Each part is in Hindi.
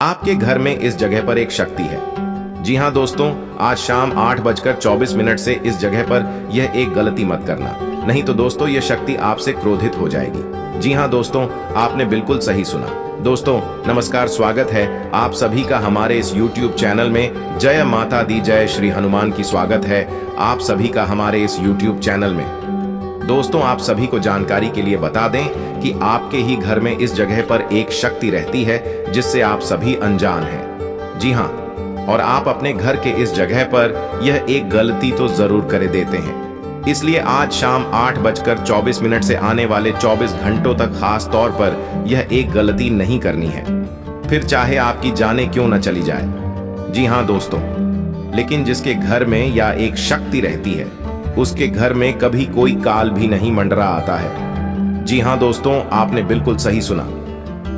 आपके घर में इस जगह पर एक शक्ति है। जी हाँ दोस्तों, आज शाम 8:24 से इस जगह पर यह एक गलती मत करना, नहीं तो दोस्तों यह शक्ति आपसे क्रोधित हो जाएगी। जी हाँ दोस्तों, आपने बिल्कुल सही सुना। दोस्तों नमस्कार, स्वागत है आप सभी का हमारे इस YouTube चैनल में। जय माता दी, जय श्री हनुमान की स्वागत है आप सभी का हमारे इस YouTube चैनल में। दोस्तों आप सभी को जानकारी के लिए बता दें कि आपके ही घर में इस जगह पर एक शक्ति रहती है जिससे आप सभी अनजान हैं। जी हाँ, और आप अपने घर के इस जगह पर यह एक गलती तो जरूर कर देते हैं। इसलिए आज शाम 8:24 से आने वाले 24 घंटों तक खास तौर पर यह एक गलती नहीं करनी है, फिर चाहे आपकी जाने क्यों न चली जाए। जी हाँ दोस्तों, लेकिन जिसके घर में या एक शक्ति रहती है उसके घर में कभी कोई काल भी नहीं मंडरा आता है। जी हाँ दोस्तों, आपने बिल्कुल सही सुना।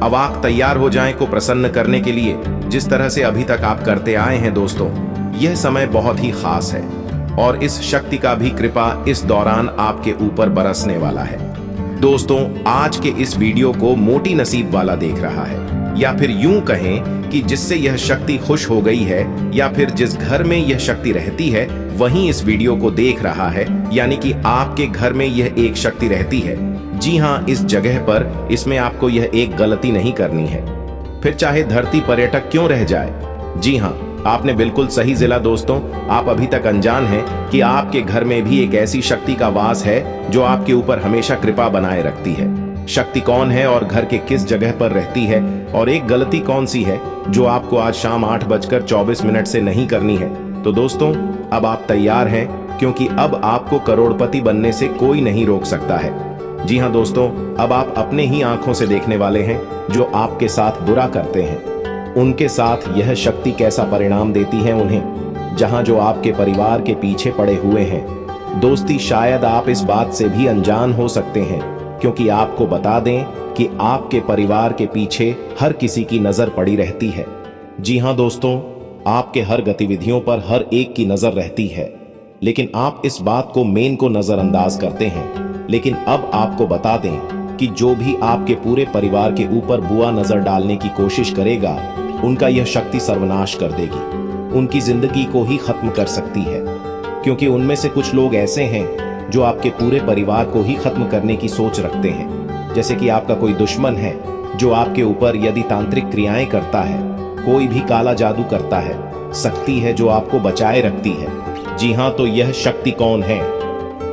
अब आप तैयार हो जाएं को प्रसन्न करने के लिए, जिस तरह से अभी तक आप करते आए हैं। दोस्तों यह समय बहुत ही खास है और इस शक्ति का भी कृपा इस दौरान आपके ऊपर बरसने वाला है। दोस्तों आज के इस वीडियो को मोटी नसीब वाला देख रहा है, या फिर यूं कहें कि जिससे यह शक्ति खुश हो गई है, या फिर जिस घर में यह शक्ति रहती है वहीं इस वीडियो को देख रहा है, यानी कि आपके घर में यह एक शक्ति रहती है। जी हाँ, इस जगह पर इसमें आपको यह एक गलती नहीं करनी है, फिर चाहे धरती पर्यटक क्यों रह जाए। जी हाँ, आपने बिल्कुल सही जिला। दोस्तों आप अभी तक अनजान हैं कि आपके घर में भी एक ऐसी शक्ति का वास है जो आपके ऊपर हमेशा कृपा बनाए रखती है। शक्ति कौन है और घर के किस जगह पर रहती है, और एक गलती कौन सी है जो आपको आज शाम 8:24 से नहीं करनी है। तो दोस्तों अब आप तैयार हैं, क्योंकि अब आपको करोड़पति बनने से कोई नहीं रोक सकता है। जी हाँ दोस्तों, अब आप अपने ही आंखों से देखने वाले हैं जो आपके साथ बुरा करते हैं, उनके साथ यह शक्ति कैसा परिणाम देती है उन्हें, जहां जो आपके परिवार के पीछे पड़े हुए हैं। दोस्ती शायद आप इस बात से भी अनजान हो सकते हैं, क्योंकि आपको बता दें कि आपके परिवार के पीछे हर किसी की नजर पड़ी रहती है। जी हाँ दोस्तों, आपके हर गतिविधियों पर हर एक की नजर रहती है, लेकिन आप इस बात को मेन को नजरअंदाज करते हैं। लेकिन अब आपको बता दें कि जो भी आपके पूरे परिवार के ऊपर बुरा नजर डालने की कोशिश करेगा, उनका यह शक्ति सर्वनाश कर देगी, उनकी जिंदगी को ही खत्म कर सकती है। क्योंकि उनमें से कुछ लोग ऐसे हैं जो आपके पूरे परिवार को ही खत्म करने की सोच रखते हैं। जैसे कि आपका कोई दुश्मन है जो आपके ऊपर यदि तांत्रिक क्रियाएं करता है, कोई भी काला जादू करता है, शक्ति है जो आपको बचाए रखती है। जी हाँ, तो यह शक्ति कौन है,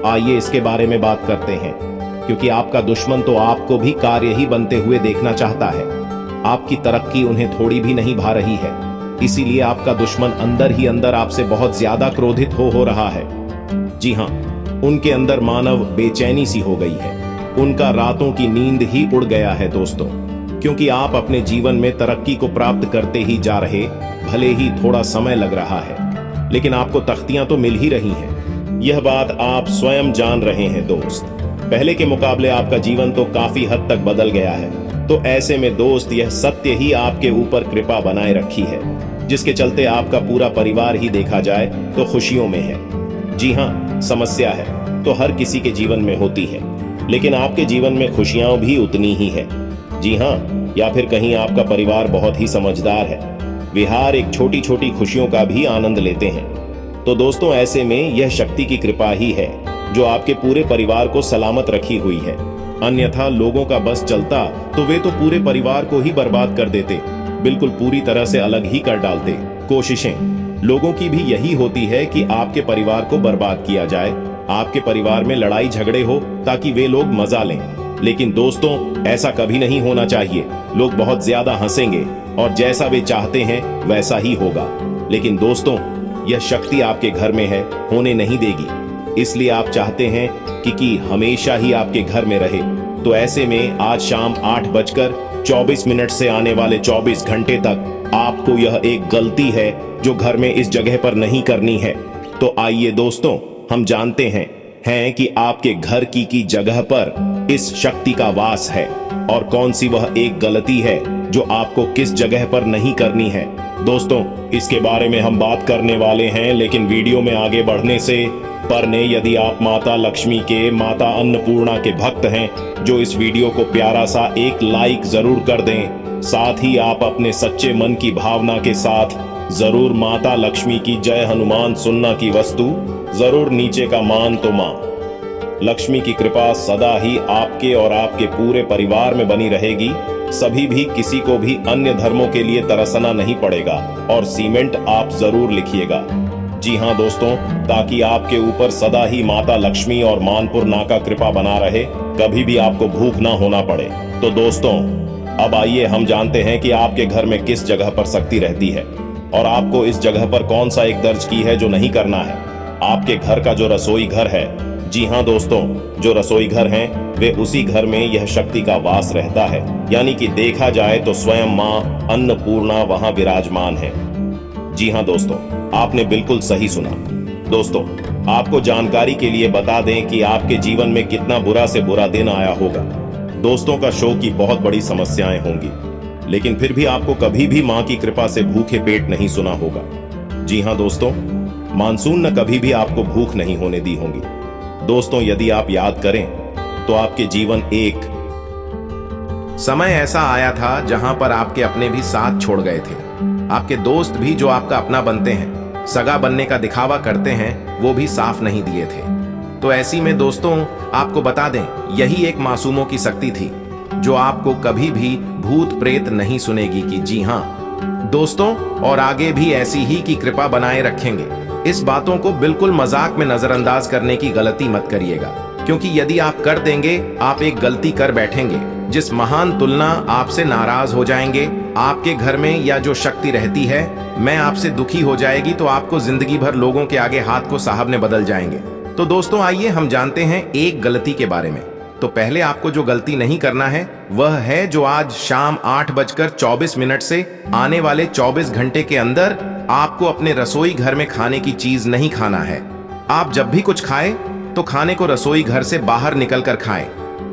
आइए इसके बारे में बात करते हैं। क्योंकि आपका दुश्मन तो आपको भी कार्य ही बनते हुए देखना चाहता है। आपकी तरक्की उन्हें थोड़ी भी नहीं भा रही है, इसीलिए आपका दुश्मन अंदर ही अंदर आपसे बहुत ज्यादा क्रोधित हो रहा है। जी हाँ, उनके अंदर मानव बेचैनी सी हो गई है, उनका रातों की नींद ही उड़ गया है दोस्तों। क्योंकि आप अपने जीवन में तरक्की को प्राप्त करते ही जा रहे, भले ही थोड़ा समय लग रहा है, लेकिन आपको तख्तियां तो मिल ही रही हैं। यह बात आप स्वयं जान रहे हैं दोस्त। पहले के मुकाबले आपका जीवन तो काफी हद तक बदल गया है। तो ऐसे में दोस्त यह सत्य ही आपके ऊपर कृपा बनाए रखी है, जिसके चलते आपका पूरा परिवार ही देखा जाए तो खुशियों में है। जी हाँ, समस्या है तो हर किसी के जीवन में होती है, लेकिन आपके जीवन में खुशियां भी उतनी ही है। जी हाँ, या फिर कहीं आपका परिवार बहुत ही समझदार है, वे हर एक छोटी छोटी खुशियों का भी आनंद लेते हैं। तो दोस्तों ऐसे में यह शक्ति की कृपा ही है जो आपके पूरे परिवार को सलामत रखी हुई है। अन्यथा लोगों का बस चलता तो वे तो पूरे परिवार को ही बर्बाद कर देते, बिल्कुल पूरी तरह से अलग ही कर डालते। कोशिशें लोगों की भी यही होती है कि आपके परिवार को बर्बाद किया जाए, आपके परिवार में लड़ाई झगड़े हो ताकि वे लोग मजा लें। लेकिन दोस्तों ऐसा कभी नहीं होना चाहिए। लोग बहुत ज्यादा हंसेंगे और जैसा वे चाहते हैं वैसा ही होगा। लेकिन दोस्तों यह शक्ति आपके घर में है, होने नहीं देगी। इसलिए आप चाहते हैं कि हमेशा ही आपके घर में रहे। तो ऐसे में आज शाम 8:24 से आने वाले 24 घंटे तक आपको यह एक गलती है जो घर में इस जगह पर नहीं करनी है। तो आइए दोस्तों हम जानते हैं कि आपके घर की जगह पर इस शक्ति का वास है, और कौन सी वह एक गलती है जो आपको किस जगह पर नहीं करनी है। दोस्तों इसके बारे में हम बात करने वाले हैं, लेकिन वीडियो में आगे बढ़ने से पहले यदि आप माता लक्ष्मी के, माता अन्नपूर्णा के भक्त हैं, जो इस वीडियो को प्यारा सा एक लाइक जरूर कर दें। साथ ही आप अपने सच्चे मन की भावना के साथ जरूर माता लक्ष्मी की जय हनुमान सुनना की वस्तु जरूर नीचे का मान तो मां। लक्ष्मी की कृपा सदा ही आपके और आपके पूरे परिवार में बनी रहेगी। सभी भी किसी को भी अन्य धर्मों के लिए तरसना नहीं पड़ेगा और सीमेंट आप जरूर लिखिएगा। जी हाँ दोस्तों, ताकि आपके ऊपर सदा ही माता लक्ष्मी और मानपुर नाका कृपा बना रहे, कभी भी आपको भूख ना होना पड़े। तो दोस्तों, अब आइए हम जानते हैं कि आपके घर में किस जगह पर शक्ति रहती है और आपको इस जगह पर कौन सा एक दर्ज की है जो नहीं करना है। आपके घर का जो रसोई घर है, जी हाँ दोस्तों, जो रसोई घर हैं वे उसी घर में यह शक्ति का वास रहता है। यानी कि देखा जाए तो स्वयं मां अन्नपूर्णा वहां विराजमान है। जी हाँ दोस्तों, आपने बिल्कुल सही सुना। दोस्तों, आपको जानकारी के लिए बता दें कि आपके जीवन में कितना बुरा से बुरा दिन आया होगा। दोस्तों का शो की बहुत बड़ी समस्याएं होंगी, लेकिन फिर भी आपको कभी भी मां की कृपा से भूखे पेट नहीं सुना होगा। जी हाँ दोस्तों, मानसून न कभी भी आपको भूख नहीं होने दी होंगी। दोस्तों, यदि आप याद करें तो आपके जीवन एक समय ऐसा आया था जहां पर आपके अपने भी साथ छोड़ गए थे। आपके दोस्त भी जो आपका अपना बनते हैं, सगा बनने का दिखावा करते हैं, वो भी साफ नहीं दिए थे। तो ऐसी में दोस्तों, आपको बता दें, यही एक मासूमों की शक्ति थी जो आपको कभी भी भूत प्रेत नहीं सुनेगी कि जी हां दोस्तों, और आगे भी ऐसी ही की कृपा बनाए रखेंगे। इस बातों को बिल्कुल मजाक में नजरअंदाज करने की गलती मत करिएगा, क्योंकि यदि आप कर देंगे, आप एक गलती कर बैठेंगे जिस महान तुलना आपसे नाराज हो जाएंगे। आपके घर में या जो शक्ति रहती है, मैं आपसे दुखी हो जाएगी, तो आपको जिंदगी भर लोगों के आगे हाथ को साहब बदल जाएंगे। तो दोस्तों, आइए हम जानते हैं एक गलती के बारे में। तो पहले आपको जो गलती नहीं करना है वह है जो आज शाम 8:24 से आने वाले 24 घंटे के अंदर आपको अपने रसोई घर में खाने की चीज नहीं खाना है। आप जब भी कुछ खाएं तो खाने को रसोई घर से बाहर निकलकर खाएं।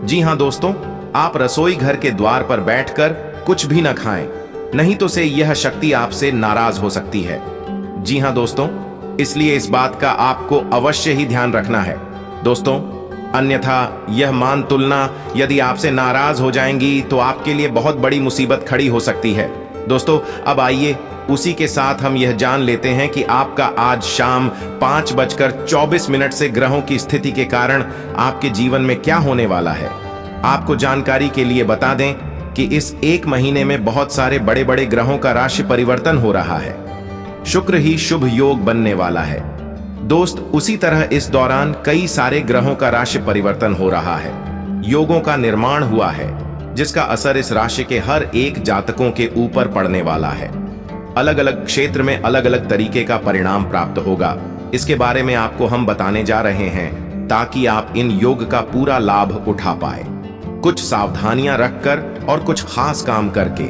जी हां दोस्तों, आप रसोई घर के द्वार पर बैठकर कुछ भी न खाएं, नहीं तो से यह शक्ति आपसे नाराज हो सकती है। जी हां दोस्तों, इसलिए इस बात का आपको अवश्य ही ध्यान रखना है दोस्तों, अन्यथा यह मान तुलना यदि आपसे नाराज हो जाएंगी तो आपके लिए बहुत बड़ी मुसीबत खड़ी हो सकती है। दोस्तों, अब आइए उसी के साथ हम यह जान लेते हैं कि आपका आज शाम 5:24 से ग्रहों की स्थिति के कारण आपके जीवन में क्या होने वाला है। आपको जानकारी के लिए बता दें कि इस एक महीने में बहुत सारे बड़े बड़े ग्रहों का राशि परिवर्तन हो रहा है। शुक्र ही शुभ योग बनने वाला है दोस्त। उसी तरह इस दौरान कई सारे ग्रहों का राशि परिवर्तन हो रहा है। योगों का निर्माण हुआ है जिसका असर इस राशि के हर एक जातकों के ऊपर पड़ने वाला है। अलग अलग क्षेत्र में अलग अलग तरीके का परिणाम प्राप्त होगा। इसके बारे में आपको हम बताने जा रहे हैं ताकि आप इन योग का पूरा लाभ उठा पाए, कुछ सावधानियां रखकर और कुछ खास काम करके।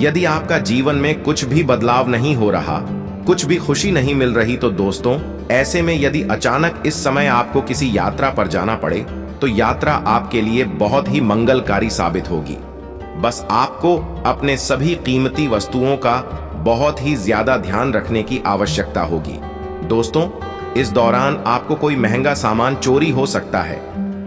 यदि आपका जीवन में कुछ भी बदलाव नहीं हो रहा, कुछ भी खुशी नहीं मिल रही, तो दोस्तों ऐसे में यदि अचानक इस समय आपको किसी यात्रा पर जाना पड़े तो यात्रा आपके लिए बहुत ही मंगलकारी साबित होगी। बस आपको अपने सभी कीमती वस्तुओं का बहुत ही ज्यादा ध्यान रखने की आवश्यकता होगी। दोस्तों, इस दौरान आपको कोई महंगा सामान चोरी हो सकता है।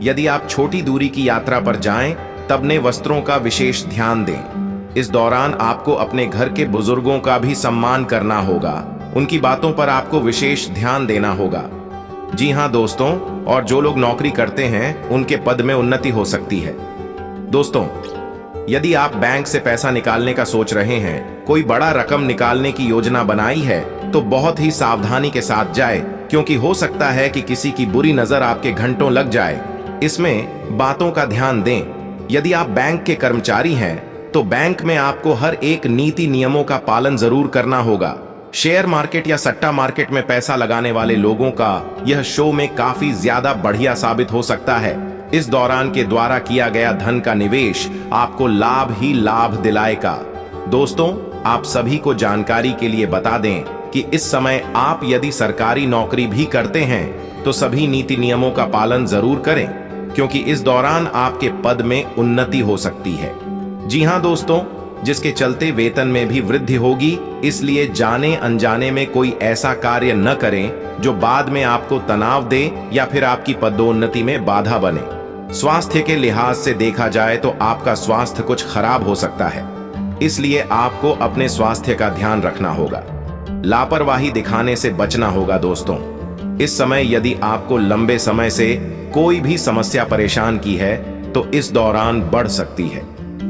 यदि आप छोटी दूरी की यात्रा पर जाएं, तब नए वस्त्रों का विशेष ध्यान दें। इस दौरान आपको अपने घर के बुजुर्गों का भी सम्मान करना होगा, उनकी बातों पर आपको विशेष ध्यान देना होगा। जी हां दोस्तों, और जो लोग नौकरी करते हैं उनके पद में उन्नति हो सकती है। दोस्तों, यदि आप बैंक से पैसा निकालने का सोच रहे हैं, कोई बड़ा रकम निकालने की योजना बनाई है, तो बहुत ही सावधानी के साथ जाए, क्योंकि हो सकता है कि किसी की बुरी नजर आपके घंटों लग जाए। इसमें बातों का ध्यान दें। यदि आप बैंक के कर्मचारी हैं तो बैंक में आपको हर एक नीति नियमों का पालन जरूर करना होगा। शेयर मार्केट या सट्टा मार्केट में पैसा लगाने वाले लोगों का यह शो में काफी ज्यादा बढ़िया साबित हो सकता है। इस दौरान के द्वारा किया गया धन का निवेश आपको लाभ ही लाभ दिलाएगा। दोस्तों, आप सभी को जानकारी के लिए बता दें कि इस समय आप यदि सरकारी नौकरी भी करते हैं तो सभी नीति नियमों का पालन जरूर करें, क्योंकि इस दौरान आपके पद में उन्नति हो सकती है। जी हां दोस्तों, जिसके चलते वेतन में भी वृद्धि होगी। इसलिए जाने अनजाने में कोई ऐसा कार्य न करें जो बाद में आपको तनाव दे या फिर आपकी पदोन्नति में बाधा बने। स्वास्थ्य के लिहाज से देखा जाए तो आपका स्वास्थ्य कुछ खराब हो सकता है। इसलिए आपको अपने स्वास्थ्य का ध्यान रखना होगा। लापरवाही दिखाने से बचना होगा दोस्तों। इस समय यदि आपको लंबे समय से कोई भी समस्या परेशान की है तो इस दौरान बढ़ सकती है,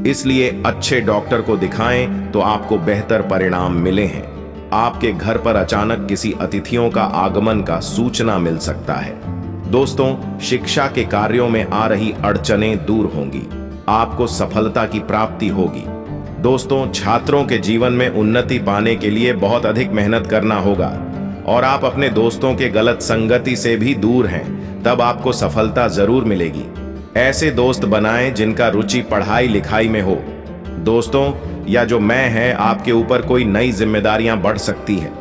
इसलिए अच्छे डॉक्टर को दिखाएं तो आपको बेहतर परिणाम मिले हैं। आपके घर पर अचानक किसी अतिथियों का आगमन का सूचना मिल सकता है। दोस्तों, शिक्षा के कार्यों में आ रही अड़चनें दूर होंगी, आपको सफलता की प्राप्ति होगी। दोस्तों, छात्रों के जीवन में उन्नति पाने के लिए बहुत अधिक मेहनत करना होगा और आप अपने दोस्तों के गलत संगति से भी दूर हैं, तब आपको सफलता जरूर मिलेगी। ऐसे दोस्त बनाएं जिनका रुचि पढ़ाई लिखाई में हो। दोस्तों, या जो मैं है, आपके ऊपर कोई नई जिम्मेदारियां बढ़ सकती है।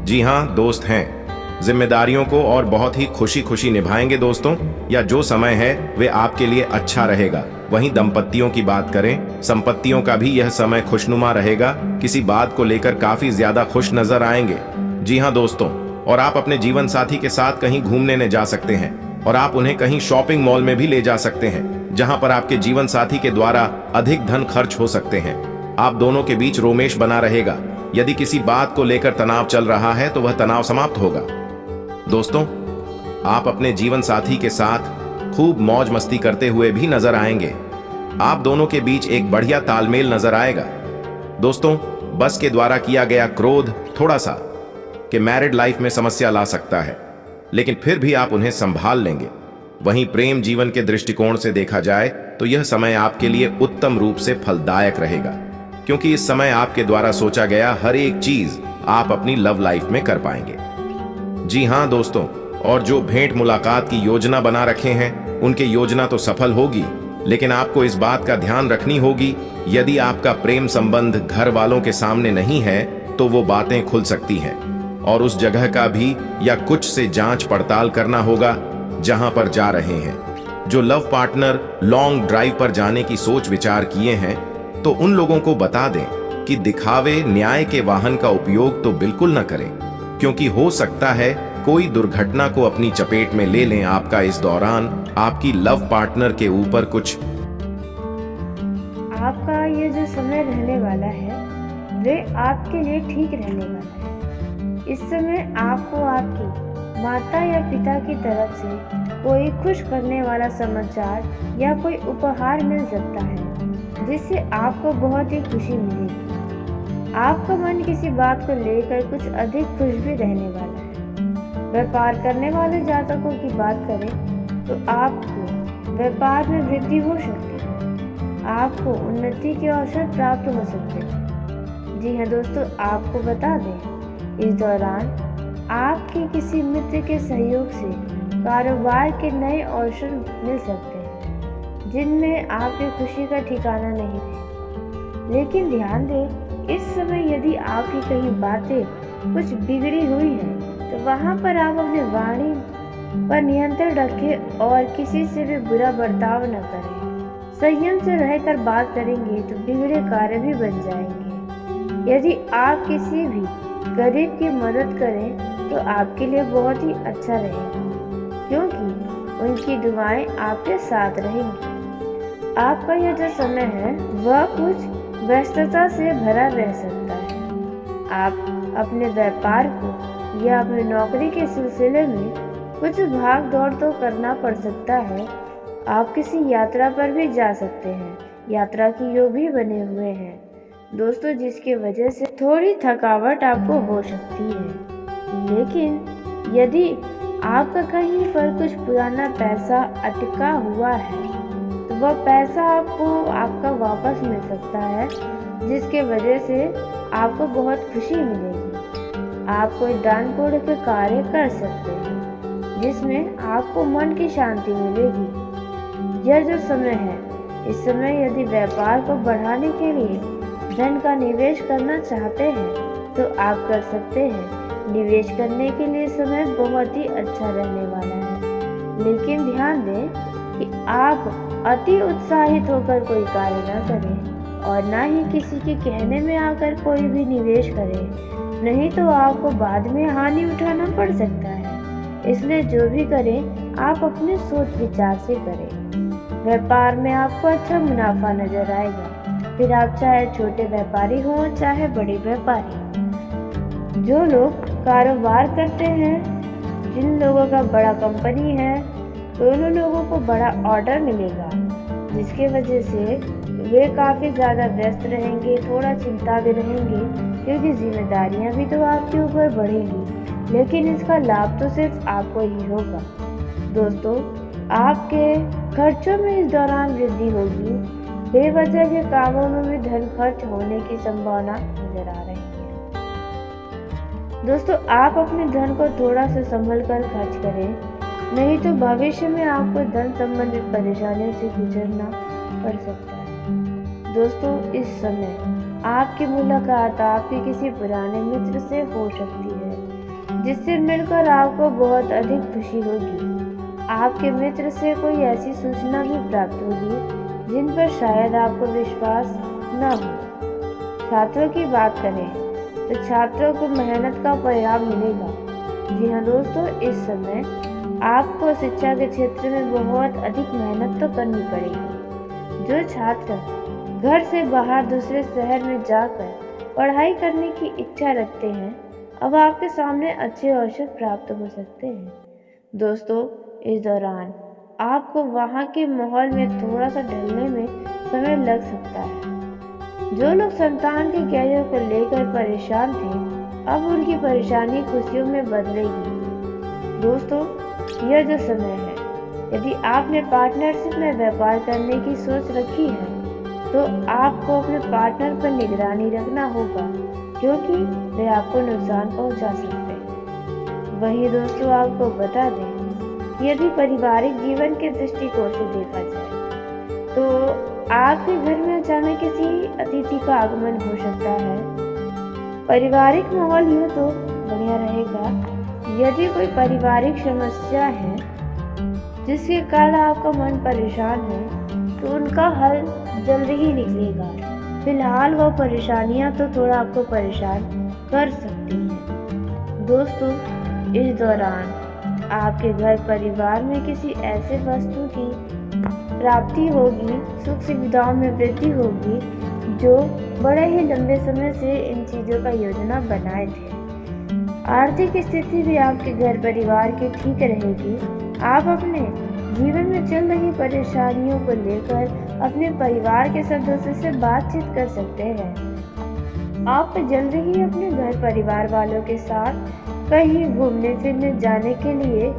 जी हाँ, दोस्त हैं, जिम्मेदारियों को और बहुत ही खुशी खुशी निभाएंगे दोस्तों। या जो समय है वे आपके लिए अच्छा रहेगा। वहीं दंपतियों की बात करें, संपत्तियों का भी यह समय खुशनुमा रहेगा। किसी बात को लेकर काफी ज्यादा खुश नजर आएंगे। जी हाँ दोस्तों, और आप अपने जीवन साथी के साथ कहीं घूमने ने जा सकते हैं और आप उन्हें कहीं शॉपिंग मॉल में भी ले जा सकते हैं, जहां पर आपके जीवन साथी के द्वारा अधिक धन खर्च हो सकते हैं। आप दोनों के बीच रोमेश बना रहेगा। यदि किसी बात को लेकर तनाव चल रहा है तो वह तनाव समाप्त होगा। दोस्तों, आप अपने जीवन साथी के साथ खूब मौज मस्ती करते हुए भी नजर आएंगे। आप दोनों के बीच एक बढ़िया तालमेल नजर आएगा। दोस्तों, बस के द्वारा किया गया क्रोध थोड़ा सा कि मैरिड लाइफ में समस्या ला सकता है, लेकिन फिर भी आप उन्हें संभाल लेंगे। वहीं प्रेम जीवन के दृष्टिकोण से देखा जाए तो यह समय आपके लिए उत्तम रूप से फलदायक रहेगा, क्योंकि इस समय आपके द्वारा सोचा गया हर एक चीज आप अपनी लव लाइफ में कर पाएंगे। जी हाँ दोस्तों, और जो भेंट मुलाकात की योजना बना रखे हैं उनकी योजना तो सफल होगी, लेकिन आपको इस बात का ध्यान रखनी होगी, यदि आपका प्रेम संबंध घर वालों के सामने नहीं है तो वो बातें खुल सकती हैं और उस जगह का भी या कुछ से जांच पड़ताल करना होगा जहां पर जा रहे हैं। जो लव पार्टनर लॉन्ग ड्राइव पर जाने की सोच विचार किए हैं तो उन लोगों को बता दें कि दिखावे न्याय के वाहन का उपयोग तो बिल्कुल न करें, क्योंकि हो सकता है कोई दुर्घटना को अपनी चपेट में ले लें। आपका इस दौरान आपकी लव पार्टनर के ऊपर कुछ आपका ये जो समय रहने वाला है वे आपके लिए ठीक रहने वाला है। इस समय आपको आपकी माता या पिता की तरफ से कोई खुश करने वाला समाचार या कोई उपहार मिल सकता है, जिससे आपको बहुत ही खुशी मिलेगी। आपका मन किसी बात को लेकर कुछ अधिक खुश भी रहने वाला है। व्यापार करने वाले जातकों की बात करें तो आपको व्यापार में वृद्धि हो सकती है। आपको उन्नति के अवसर प्राप्त हो सकते हैं। जी हाँ दोस्तों, आपको बता दें, इस दौरान आपके किसी मित्र के सहयोग से कारोबार के नए अवसर मिल सकते हैं, जिनमें आपकी खुशी का ठिकाना नहीं है। लेकिन ध्यान दें, इस समय यदि आपकी कहीं बातें कुछ बिगड़ी हुई है तो वहां पर आप अपनी वाणी पर नियंत्रण रखें और किसी से भी बुरा बर्ताव न करें। संयम से रहकर बात करेंगे तो बिगड़े कार्य भी बन जाएंगे। यदि आप किसी भी गरीब की मदद करें तो आपके लिए बहुत ही अच्छा रहेगा, क्योंकि उनकी दुआएं आपके साथ रहेंगी। आपका यह जो समय है वह कुछ व्यस्तता से भरा रह सकता है। आप अपने व्यापार को या अपनी नौकरी के सिलसिले में कुछ भाग दौड़ तो करना पड़ सकता है। आप किसी यात्रा पर भी जा सकते हैं। यात्रा की योग भी बने हुए हैं दोस्तों, जिसकी वजह से थोड़ी थकावट आपको हो सकती है। लेकिन यदि आपका कहीं पर कुछ पुराना पैसा अटका हुआ है तो वह पैसा आपको आपका वापस मिल सकता है, जिसके वजह से आपको बहुत खुशी मिलेगी। आप कोई दान पुण्य के कार्य कर सकते हैं, जिसमें आपको मन की शांति मिलेगी। यह जो समय है, इस समय यदि व्यापार को बढ़ाने के लिए धन का निवेश करना चाहते हैं तो आप कर सकते हैं। निवेश करने के लिए समय बहुत ही अच्छा रहने वाला है, लेकिन ध्यान दें कि आप अति उत्साहित होकर कोई कार्य न करें और न ही किसी के कहने में आकर कोई भी निवेश करें, नहीं तो आपको बाद में हानि उठाना पड़ सकता है। इसलिए जो भी करें आप अपने सोच विचार से करें। व्यापार में आपको अच्छा मुनाफा नजर आएगा। फिर आप चाहे छोटे व्यापारी हों चाहे बड़े व्यापारी। जो लोग कारोबार करते हैं, जिन लोगों का बड़ा कंपनी है, तो उन लोगों को बड़ा ऑर्डर मिलेगा, जिसके वजह से वे काफ़ी ज़्यादा व्यस्त रहेंगे, थोड़ा चिंता में रहेंगे, क्योंकि जिम्मेदारियां भी तो आपके ऊपर बढ़ेंगी, लेकिन इसका लाभ तो सिर्फ आपको ही होगा। दोस्तों, आपके खर्चों में इस दौरान वृद्धि होगी। बेवजह के कामों में भी धन खर्च होने की संभावना नजर आ रही है। दोस्तों, आप अपने धन को थोड़ा सा संभल कर खर्च करें, नहीं तो भविष्य में आपको धन संबंधित परेशानियों से गुजरना पड़ सकता है। दोस्तों, इस समय आपकी मुलाकात आपके किसी पुराने मित्र से हो सकती है, जिससे मिलकर आपको बहुत अधिक खुशी होगी। आपके मित्र से कोई ऐसी सूचना भी प्राप्त होगी जिन पर शायद आपको विश्वास न हो। छात्रों की बात करें तो छात्रों को मेहनत का परिणाम मिलेगा। जी हाँ दोस्तों, इस समय आपको शिक्षा के क्षेत्र में बहुत अधिक मेहनत तो करनी पड़ेगी। जो छात्र घर से बाहर दूसरे शहर में जाकर पढ़ाई करने की इच्छा रखते हैं, अब आपके सामने अच्छे अवसर प्राप्त हो सकते हैं। दोस्तों, इस दौरान आपको वहाँ के माहौल में थोड़ा सा ढलने में समय लग सकता है। जो लोग संतान के कैरियर को लेकर परेशान थे, अब उनकी परेशानी खुशियों में बदलेगी। दोस्तों, यह जो समय है, यदि आपने पार्टनरशिप में व्यापार करने की सोच रखी है, तो आपको अपने पार्टनर पर निगरानी रखना होगा, क्योंकि वे आपको नुकसान पहुंचा सकते हैं। वहीं दोस्तों, आपको बता दें, यदि पारिवारिक जीवन के दृष्टिकोण से देखा जाए, तो आपके घर में अचानक किसी अतिथि का आगमन हो सकता है। पारिवारिक माहौल यूँ तो बढ़िया रहेगा। यदि कोई पारिवारिक समस्या है जिसके कारण आपका मन परेशान है, तो उनका हल जल्द ही निकलेगा। फिलहाल वह परेशानियां तो थोड़ा आपको परेशान कर सकती हैं। दोस्तों, इस दौरान आपके घर परिवार में किसी ऐसे वस्तु की प्राप्ति होगी, सुख सुविधाओं में वृद्धि होगी, जो बड़े ही लंबे समय से इन चीज़ों का योजना बनाए थे। आर्थिक स्थिति भी आपके घर परिवार की ठीक रहेगी। आप अपने जीवन में चल रही परेशानियों को लेकर अपने परिवार के सदस्यों से बातचीत कर सकते हैं। आप जल्द ही अपने घर परिवार वालों के साथ कहीं घूमने फिरने जाने के लिए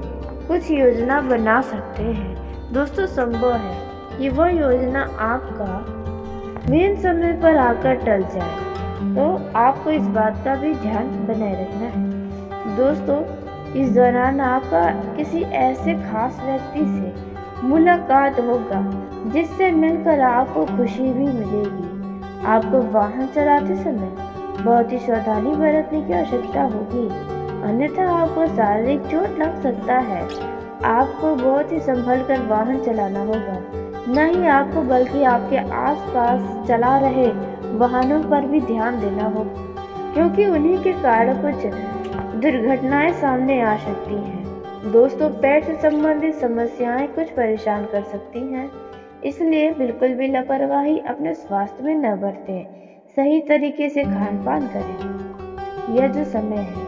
कुछ योजना बना सकते हैं। दोस्तों, संभव है कि वह योजना आपका मेन समय पर आकर टल जाए, तो आपको इस बात का भी ध्यान बनाए रखना है। दोस्तों, इस दौरान आपका किसी ऐसे खास व्यक्ति से मुलाकात होगा, जिससे मिलकर आपको खुशी भी मिलेगी। आपको वाहन चलाते समय बहुत ही सावधानी बरतने की आवश्यकता होगी, अन्यथा आपको शारीरिक चोट लग सकता है। आपको बहुत ही संभल कर वाहन चलाना होगा, न ही आपको बल्कि आपके आसपास चला रहे वाहनों पर भी ध्यान देना होगा, क्योंकि उन्हीं के कारण कुछ दुर्घटनाएं सामने आ सकती हैं। दोस्तों, पेट से संबंधित समस्याएं कुछ परेशान कर सकती हैं, इसलिए बिल्कुल भी लापरवाही अपने स्वास्थ्य में न बरतें। सही तरीके से खान पान करें। यह जो समय है,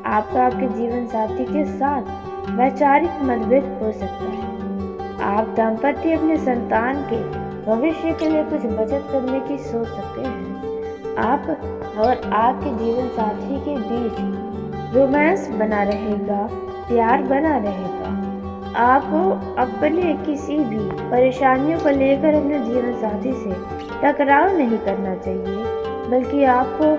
आपका आपके जीवन साथी के साथ वैचारिक मतभेद हो सकता है। आप दाम्पत्य अपने संतान के भविष्य के लिए कुछ बचत करने की सोच सकते हैं। आप और आपके जीवन साथी के बीच रोमांस बना रहेगा, प्यार बना रहेगा। आपको अपने किसी भी परेशानियों को लेकर अपने जीवन साथी से टकराव नहीं करना चाहिए, बल्कि आपको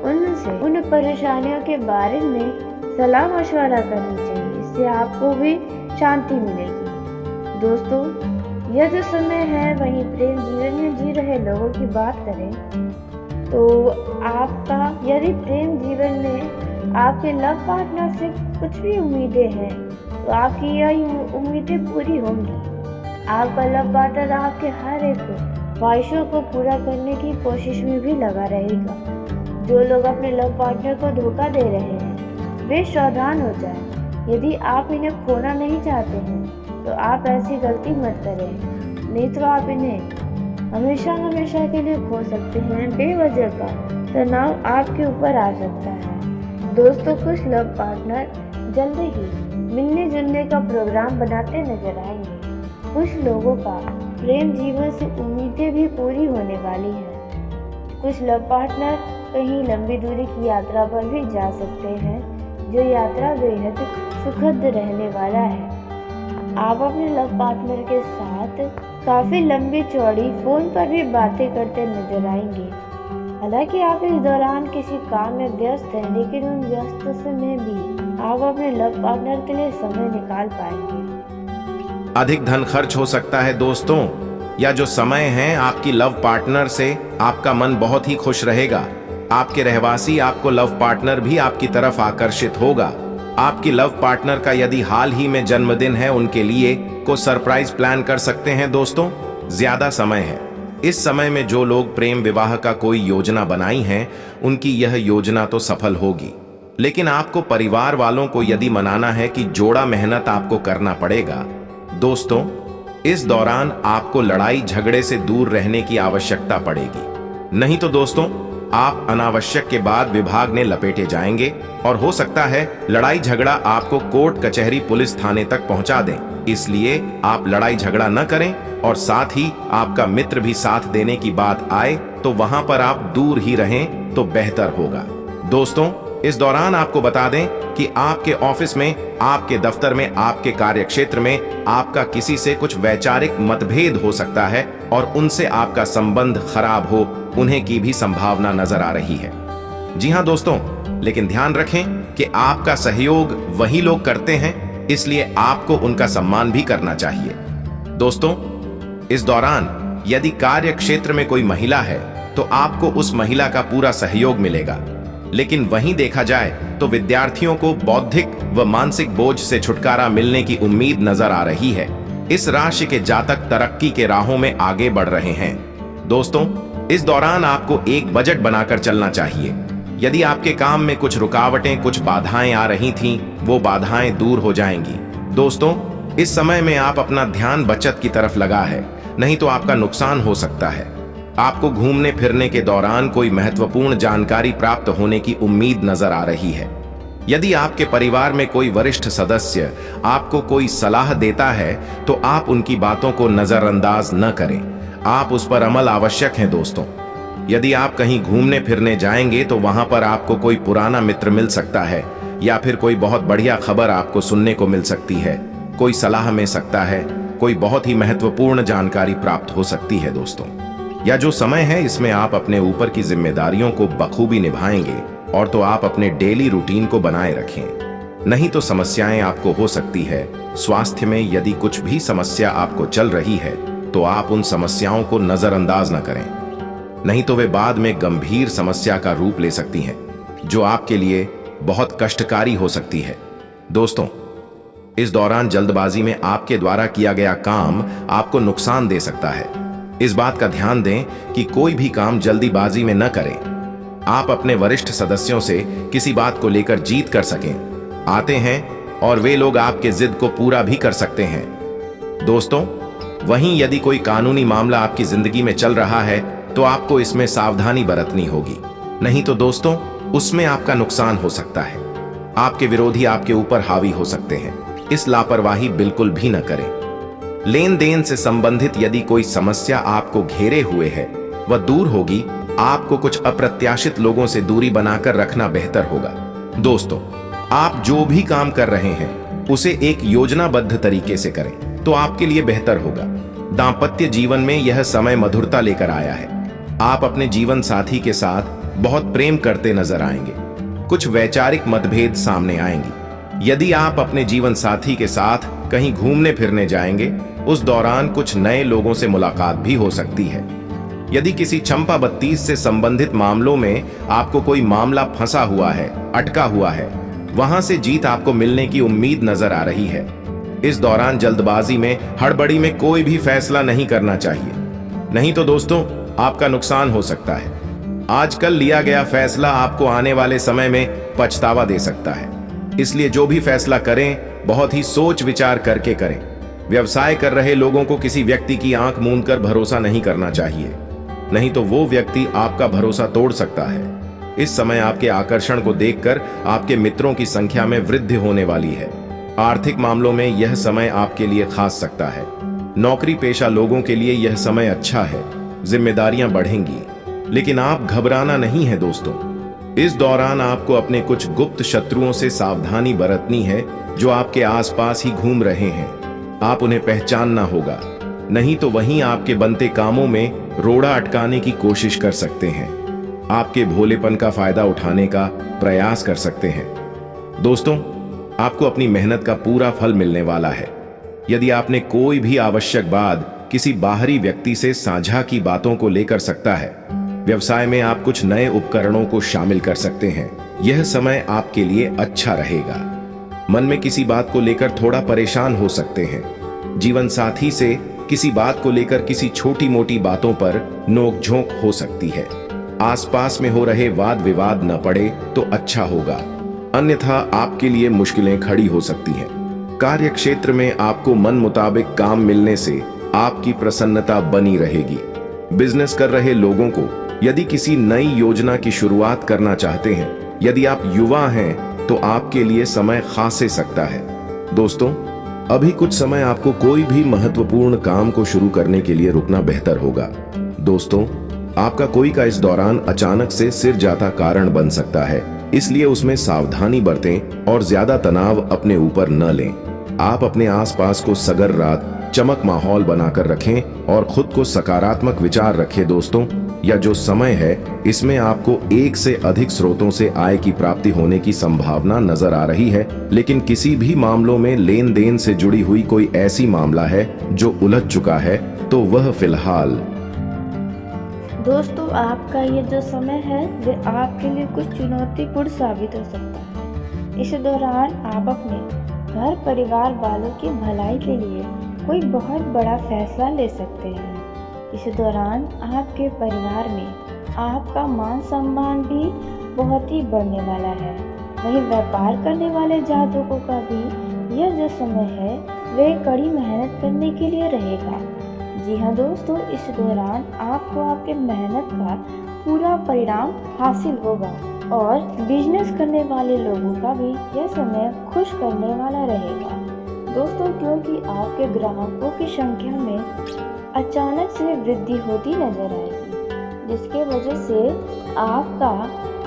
उनसे उन परेशानियों के बारे में सलाह मशवरा करनी चाहिए। इससे आपको भी शांति मिलेगी। दोस्तों, यह जो समय है, वहीं प्रेम जीवन में जी रहे लोगों की बात करें तो आपका यदि प्रेम जीवन में आपके लव पार्टनर से कुछ भी उम्मीदें हैं, तो आपकी यह उम्मीदें पूरी होंगी। आपका लव पार्टनर आपके हर एक ख्वाहिशों को पूरा करने की कोशिश में भी लगा रहेगा। जो लोग अपने लव पार्टनर को धोखा दे रहे हैं, वे सावधान हो जाएं। यदि आप इन्हें खोना नहीं चाहते हैं, तो आप ऐसी गलती मत करें, नहीं तो आप इन्हें हमेशा हमेशा के लिए खो सकते हैं। बेवजह का तनाव आपके ऊपर आ सकता है। दोस्तों, कुछ लव पार्टनर जल्द ही मिलने जुलने का प्रोग्राम बनाते नजर आएंगे। कुछ लोगों का प्रेम जीवन से उम्मीदें भी पूरी होने वाली हैं। कुछ लव पार्टनर कहीं लंबी दूरी की यात्रा पर भी जा सकते हैं, जो यात्रा बेहद सुखद रहने वाला है। आप अपने लव पार्टनर के साथ काफी लंबी चौड़ी फोन पर भी बातें करते नजर आएंगे। हालांकि आप इस दौरान किसी काम में व्यस्त हैं, लेकिन उन व्यस्त में भी आप अपने लव पार्टनर के लिए समय निकाल पाएंगे। अधिक धन खर्च हो सकता है दोस्तों, या जो समय है आपकी लव पार्टनर से आपका मन बहुत ही खुश रहेगा। आपके रहवासी, आपको लव पार्टनर भी आपकी तरफ आकर्षित होगा। आपकी लव पार्टनर का यदि हाल ही में जन्मदिन है, उनके लिए को सरप्राइज प्लान कर सकते हैं दोस्तों। ज्यादा समय है। इस समय में जो लोग प्रेम विवाह का कोई योजना बनाई है, उनकी यह योजना तो सफल होगी। लेकिन आपको परिवार वालों को यदि मनाना है कि जोड़ा मेहनत आपको करना पड़ेगा। दोस्तों, इस दौरान आपको लड़ाई झगड़े से दूर रहने की आवश्यकता पड़ेगी। नहीं तो दोस्तों, आप अनावश्यक के बाद विभाग ने लपेटे जाएंगे और हो सकता है लड़ाई झगड़ा आपको कोर्ट कचहरी पुलिस थाने तक पहुंचा दें। इसलिए आप लड़ाई झगड़ा न करें, और साथ ही आपका मित्र भी साथ देने की बात आए तो वहां पर आप दूर ही रहें तो बेहतर होगा। दोस्तों, इस दौरान आपको बता दें कि आपके ऑफिस में, आपके दफ्तर में, आपके कार्यक्षेत्र में आपका किसी से कुछ वैचारिक मतभेद हो सकता है और उनसे आपका संबंध खराब हो, उन्हें की भी संभावना नजर आ रही है। जी हां दोस्तों, लेकिन ध्यान रखें कि आपका सहयोग वही लोग करते हैं, इसलिए आपको उनका सम्मान भी करना चाहिए। दोस्तों, इस दौरान यदि कार्य क्षेत्र में कोई महिला है तो आपको उस महिला का पूरा सहयोग मिलेगा। लेकिन वहीं देखा जाए तो विद्यार्थियों को बौद्धिक व मानसिक बोझ से छुटकारा मिलने की उम्मीद नजर आ रही है। इस राशि के जातक तरक्की के राहों में आगे बढ़ रहे हैं। दोस्तों, इस दौरान आपको एक बजट बनाकर चलना चाहिए। यदि आपके काम में कुछ रुकावटें, कुछ बाधाएं आ रही थीं, वो बाधाएं दूर हो जाएंगी। दोस्तों, इस समय में आप अपना ध्यान बचत की तरफ लगा है, नहीं तो आपका नुकसान हो सकता है। आपको घूमने फिरने के दौरान कोई महत्वपूर्ण जानकारी प्राप्त होने की उम्मीद नजर आ रही है। यदि आपके परिवार में कोई वरिष्ठ सदस्य आपको कोई सलाह देता है तो आप उनकी बातों को नजरअंदाज न करें, आप उस पर अमल आवश्यक है। दोस्तों, यदि आप कहीं घूमने फिरने जाएंगे तो वहां पर आपको कोई पुराना मित्र मिल सकता है, या फिर कोई बहुत बढ़िया खबर आपको सुनने को मिल सकती है, कोई सलाह मिल सकता है, कोई बहुत ही महत्वपूर्ण जानकारी प्राप्त हो सकती है। दोस्तों, या जो समय है इसमें आप अपने ऊपर की जिम्मेदारियों को बखूबी निभाएंगे, और तो आप अपने डेली रूटीन को बनाए रखें। नहीं तो समस्याएं आपको हो सकती है। स्वास्थ्य में यदि कुछ भी समस्या आपको चल रही है तो आप उन समस्याओं को नजरअंदाज न करें, नहीं तो वे बाद में गंभीर समस्या का रूप ले सकती हैं, जो आपके लिए बहुत कष्टकारी हो सकती है। दोस्तों, इस दौरान जल्दबाजी में आपके द्वारा किया गया काम आपको नुकसान दे सकता है। इस बात का ध्यान दें कि कोई भी काम जल्दीबाजी में न करें। आप अपने वरिष्ठ सदस्यों से किसी बात को लेकर जीत कर सकें आते हैं, और वे लोग आपके जिद को पूरा भी कर सकते हैं। दोस्तों, वहीं यदि कोई कानूनी मामला आपकी जिंदगी में चल रहा है तो आपको इसमें सावधानी बरतनी होगी, नहीं तो दोस्तों उसमें आपका नुकसान हो सकता है। आपके विरोधी आपके ऊपर हावी हो सकते हैं। इस लापरवाही बिल्कुल भी न करें। लेन देन से संबंधित यदि कोई समस्या आपको घेरे हुए है, वह दूर होगी। आपको कुछ अप्रत्याशित लोगों से दूरी बनाकर रखना बेहतर होगा। दोस्तों, आप जो भी काम कर रहे हैं उसे एक योजनाबद्ध तरीके से करें तो आपके लिए बेहतर होगा। दांपत्य जीवन में यह समय मधुरता लेकर आया है। आप अपने जीवन साथी के साथ बहुत प्रेम करते नजर आएंगे। कुछ वैचारिक मतभेद सामने आएंगी। यदि आप अपने जीवन साथी के साथ कहीं घूमने फिरने जाएंगे, उस दौरान कुछ नए लोगों से मुलाकात भी हो सकती है। यदि किसी चंपा 32 से संबंधित मामलों में आपको कोई मामला फंसा हुआ है, अटका हुआ है, वहां से जीत आपको मिलने की उम्मीद नजर आ रही है। इस दौरान जल्दबाजी में, हड़बड़ी में कोई भी फैसला नहीं करना चाहिए, नहीं तो दोस्तों आपका नुकसान हो सकता है। आजकल लिया गया फैसला आपको आने वाले समय में पछतावा दे सकता है, इसलिए जो भी फैसला करें बहुत ही सोच विचार करके करें। व्यवसाय कर रहे लोगों को किसी व्यक्ति की आंख मूंद कर भरोसा नहीं करना चाहिए, नहीं तो वो व्यक्ति आपका भरोसा तोड़ सकता है। इस समय आपके आकर्षण को देखकर आपके मित्रों की संख्या में वृद्धि होने वाली है। आर्थिक मामलों में यह समय आपके लिए खास सकता है। नौकरी पेशा लोगों के लिए यह समय अच्छा है, जिम्मेदारियां बढ़ेंगी, लेकिन आप घबराना नहीं है दोस्तों। इस दौरान आपको अपने कुछ गुप्त शत्रुओं से सावधानी बरतनी है जो आपके आसपास ही घूम रहे हैं। आप उन्हें पहचानना होगा, नहीं तो वहीं आपके बनते कामों में रोड़ा अटकाने की कोशिश कर सकते हैं। आपके भोलेपन का फायदा उठाने का प्रयास कर सकते हैं। दोस्तों, आपको अपनी मेहनत का पूरा फल मिलने वाला है। यदि आपने कोई भी आवश्यक बात किसी बाहरी व्यक्ति से साझा की बातों को लेकर सकता है। व्यवसाय में आप कुछ नए उपकरणों को शामिल कर सकते हैं। यह समय आपके लिए अच्छा रहेगा। मन में किसी बात को लेकर थोड़ा परेशान हो सकते हैं। जीवन साथी से किसी बात को लेकर किसी छोटी मोटी बातों पर नोकझोंक हो सकती है। आसपास में हो रहे वाद विवाद न पड़े तो अच्छा होगा, अन्यथा आपके लिए मुश्किलें खड़ी हो सकती हैं। कार्य क्षेत्र में आपको मन मुताबिक काम मिलने से आपकी प्रसन्नता बनी रहेगी। बिजनेस कर रहे लोगों को यदि किसी नई योजना की शुरुआत करना चाहते हैं, यदि आप युवा हैं तो आपके लिए समय खासे सकता है। दोस्तों, अभी कुछ समय आपको कोई भी महत्वपूर्ण काम को शुरू करने के लिए रुकना बेहतर होगा। दोस्तों, आपका कोई का इस दौरान अचानक से सिर जाता कारण बन सकता है, इसलिए उसमें सावधानी बरतें और ज्यादा तनाव अपने ऊपर न लें। आप अपने आसपास को सगर रात चमक माहौल बनाकर रखें और खुद को सकारात्मक विचार रखें। दोस्तों, यह जो समय है इसमें आपको एक से अधिक स्रोतों से आय की प्राप्ति होने की संभावना नजर आ रही है, लेकिन किसी भी मामलों में लेन देन से जुड़ी हुई कोई ऐसी मामला है जो उलझ चुका है तो वह फिलहाल। दोस्तों, आपका ये जो समय है वे आपके लिए कुछ चुनौतीपूर्ण साबित हो सकता है। इस दौरान आप अपने घर परिवार वालों की भलाई के लिए कोई बहुत बड़ा फैसला ले सकते हैं। इस दौरान आपके परिवार में आपका मान सम्मान भी बहुत ही बढ़ने वाला है। वहीं व्यापार करने वाले जातकों का भी यह जो समय है वे कड़ी मेहनत करने के लिए रहेगा। जी हाँ दोस्तों, इस दौरान आपको आपके मेहनत का पूरा परिणाम हासिल होगा और बिजनेस करने वाले लोगों का भी यह समय खुश करने वाला रहेगा। दोस्तों, क्योंकि आपके ग्राहकों की संख्या में अचानक से वृद्धि होती नजर आएगी, जिसके वजह से आपका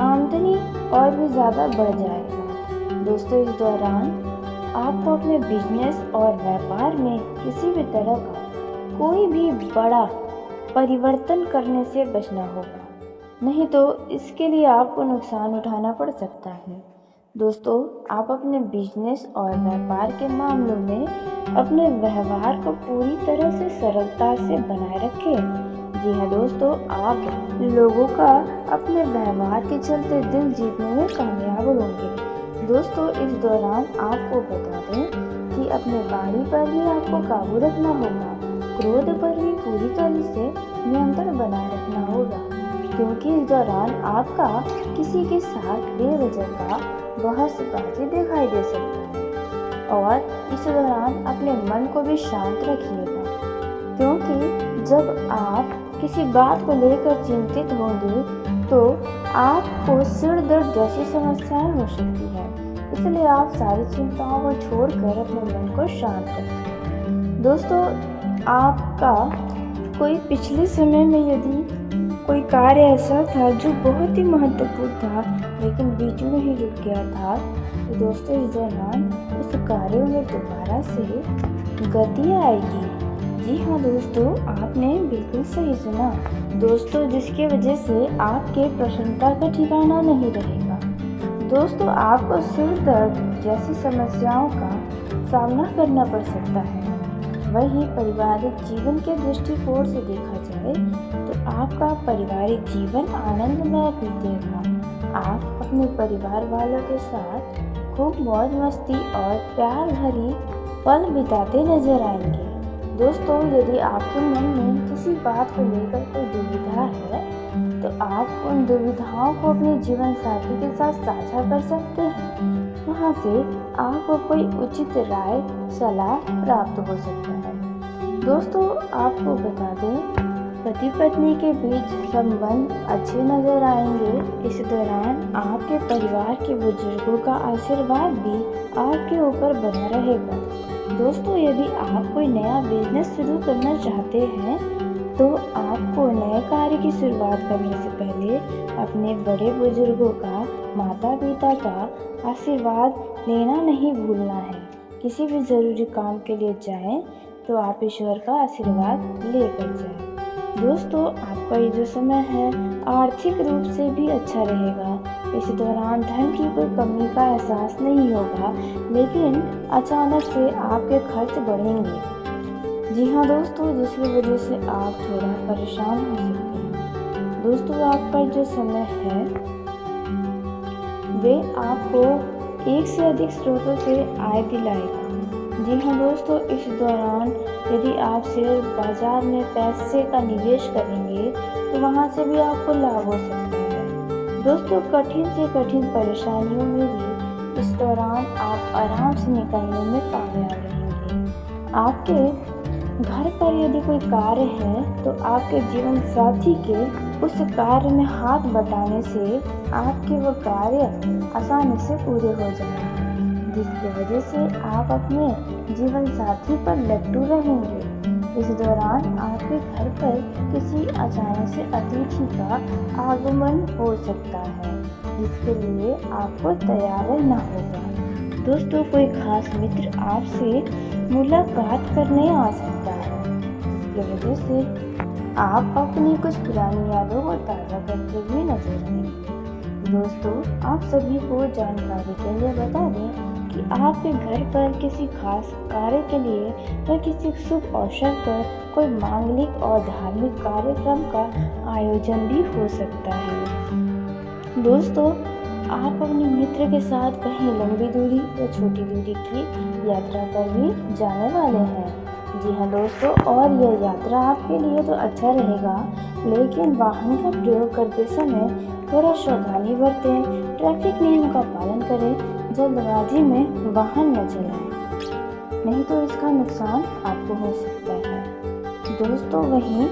आमदनी और भी ज़्यादा बढ़ जाएगा। दोस्तों, इस दौरान आपको अपने बिजनेस और व्यापार में किसी भी तरह का कोई भी बड़ा परिवर्तन करने से बचना होगा, नहीं तो इसके लिए आपको नुकसान उठाना पड़ सकता है। दोस्तों, आप अपने बिजनेस और व्यापार के मामलों में अपने व्यवहार को पूरी तरह से सरलता से बनाए रखें। जी हाँ दोस्तों, आप लोगों का अपने व्यवहार के चलते दिल जीतने में कामयाब होंगे। दोस्तों, इस दौरान आपको बता दें कि अपने वाणी पर भी आपको काबू रखना होगा, क्रोध पर भी पूरी तरह से नियंत्रण बनाए रखना होगा, क्योंकि इस दौरान आपका किसी के साथ बेवजह का बहसबाजी दिखाई दे सकता है। और इस दौरान अपने मन को भी शांत रखिएगा, क्योंकि जब आप किसी बात को लेकर चिंतित होंगे तो आपको सिर दर्द जैसी समस्याएं हो सकती है। इसलिए आप सारी चिंताओं को छोड़कर अपने मन को शांत रखें। दोस्तों, आपका कोई पिछले समय में यदि कोई कार्य ऐसा था जो बहुत ही महत्वपूर्ण था लेकिन बीच में ही रुक गया था, तो दोस्तों इस दौरान उस कार्य में दोबारा से गति आएगी। जी हाँ दोस्तों, आपने बिल्कुल सही सुना दोस्तों, जिसकी वजह से आपके प्रसन्नता का ठिकाना नहीं रहेगा। दोस्तों, आपको सिर दर्द जैसी समस्याओं का सामना करना पड़ सकता है। वहीं पारिवारिक जीवन के दृष्टिकोण से देखा जाए तो आपका पारिवारिक जीवन आनंदमय बीतेगा। आप अपने परिवार वालों के साथ खूब मौज मस्ती और प्यार भरी पल बिताते नजर आएंगे। दोस्तों, यदि आपके मन में किसी बात को लेकर कोई दुविधा है तो आप उन दुविधाओं को अपने जीवन साथी के साथ साझा कर सकते हैं। वहाँ से आपको कोई उचित राय सलाह प्राप्त हो सकता है। दोस्तों, आपको बता दें, पति पत्नी के बीच संबंध अच्छे नजर आएंगे। इस दौरान आपके परिवार के बुजुर्गों का आशीर्वाद भी आपके ऊपर बना रहेगा। दोस्तों, यदि आप कोई नया बिजनेस शुरू करना चाहते हैं तो आपको नए कार्य की शुरुआत करने से पहले अपने बड़े बुजुर्गों का, माता पिता का आशीर्वाद लेना नहीं भूलना है। किसी भी ज़रूरी काम के लिए जाएं तो आप ईश्वर का आशीर्वाद लेकर जाएं। दोस्तों, आपका ये जो समय है आर्थिक रूप से भी अच्छा रहेगा। इस दौरान धन की कोई कमी का एहसास नहीं होगा, लेकिन अचानक से आपके खर्च बढ़ेंगे। जी हाँ दोस्तों, जिसकी वजह से आप थोड़ा परेशान हो सकते हैं। दोस्तों, आपका जो समय है वे आपको एक से अधिक स्रोतों से आय दिलाएगा। जी हाँ दोस्तों, इस दौरान यदि आप शेयर बाजार में पैसे का निवेश करेंगे तो वहाँ से भी आपको लाभ हो सकता है। दोस्तों, कठिन से कठिन परेशानियों में भी इस दौरान आप आराम से निकलने में कामयाब रहेंगे। आपके घर पर यदि कोई कार्य है तो आपके जीवन साथी के उस कार्य में हाथ बटाने से आपके वो कार्य आसानी से पूरे हो जाएंगे, जिसकी वजह से आप अपने जीवन साथी पर लट्टू रहेंगे। इस दौरान आपके घर पर किसी अचानक से अतिथि का आगमन हो सकता है, जिसके लिए आपको तैयार रहना होगा। दोस्तों, कोई खास मित्र आपसे मुलाकात करने आ सकता है, जिसकी वजह से आप अपनी कुछ पुरानी यादों को ताज़ा करते हुए नजर आएंगे। दोस्तों, आप सभी को जानकारी के लिए बता दें कि आपके घर पर किसी खास कार्य के लिए या किसी शुभ अवसर पर कोई मांगलिक और धार्मिक कार्यक्रम का आयोजन भी हो सकता है। दोस्तों, आप अपने मित्र के साथ कहीं लंबी दूरी या छोटी दूरी की यात्रा पर भी जाने वाले हैं। जी हाँ दोस्तों, और यह यात्रा आपके लिए तो अच्छा रहेगा, लेकिन वाहन का प्रयोग करते समय थोड़ा सावधानी बरतें, ट्रैफिक नियम का पालन करें, जल्दबाजी में वाहन न चलाएं, नहीं तो इसका नुकसान आपको हो सकता है। दोस्तों, वहीं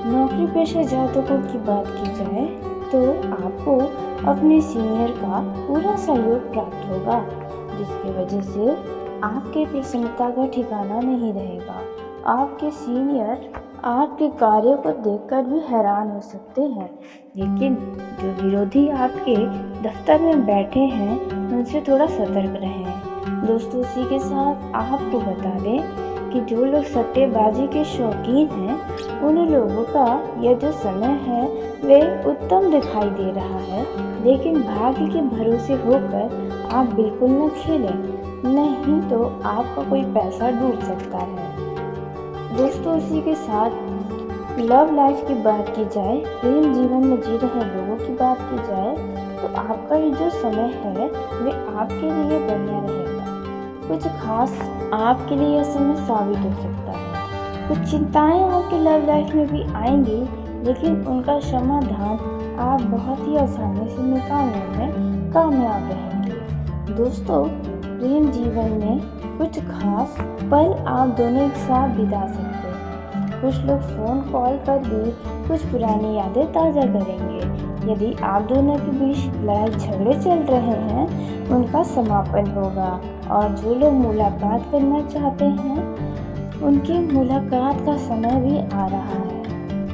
नौकरी पेशा जातकों की बात की जाए तो आपको अपने सीनियर का पूरा सहयोग प्राप्त होगा, जिसकी वजह से आपके प्रसन्नता का ठिकाना नहीं रहेगा। आपके सीनियर आपके कार्यों को देखकर भी हैरान हो सकते हैं, लेकिन जो विरोधी आपके दफ्तर में बैठे हैं उनसे थोड़ा सतर्क रहें। दोस्तों, इसी के साथ आपको बता दें कि जो लोग सट्टेबाजी के शौकीन हैं उन लोगों का यह जो समय है वे उत्तम दिखाई दे रहा है, लेकिन भाग्य के भरोसे होकर आप बिल्कुल न खेलें, नहीं तो आपका कोई पैसा डूब सकता है। दोस्तों, इसी के साथ लव लाइफ की बात की जाए, प्रेम जीवन में जी रहे लोगों की बात की जाए तो आपका ये जो समय है वे आपके लिए बढ़िया रहेगा। कुछ खास आपके लिए यह समय साबित हो सकता है। कुछ चिंताएं आपकी लव लाइफ में भी आएंगी, लेकिन उनका समाधान आप बहुत ही आसानी से निकालने में कामयाब रहेंगे। दोस्तों, प्रेम जीवन में कुछ खास पल आप दोनों एक साथ बिता सकते हैं। कुछ लोग फ़ोन कॉल पर भी कुछ पुरानी यादें ताज़ा करेंगे। यदि आप दोनों के बीच लड़ाई झगड़े चल रहे हैं उनका समापन होगा, और जो लोग मुलाकात करना चाहते हैं उनकी मुलाकात का समय भी आ रहा है।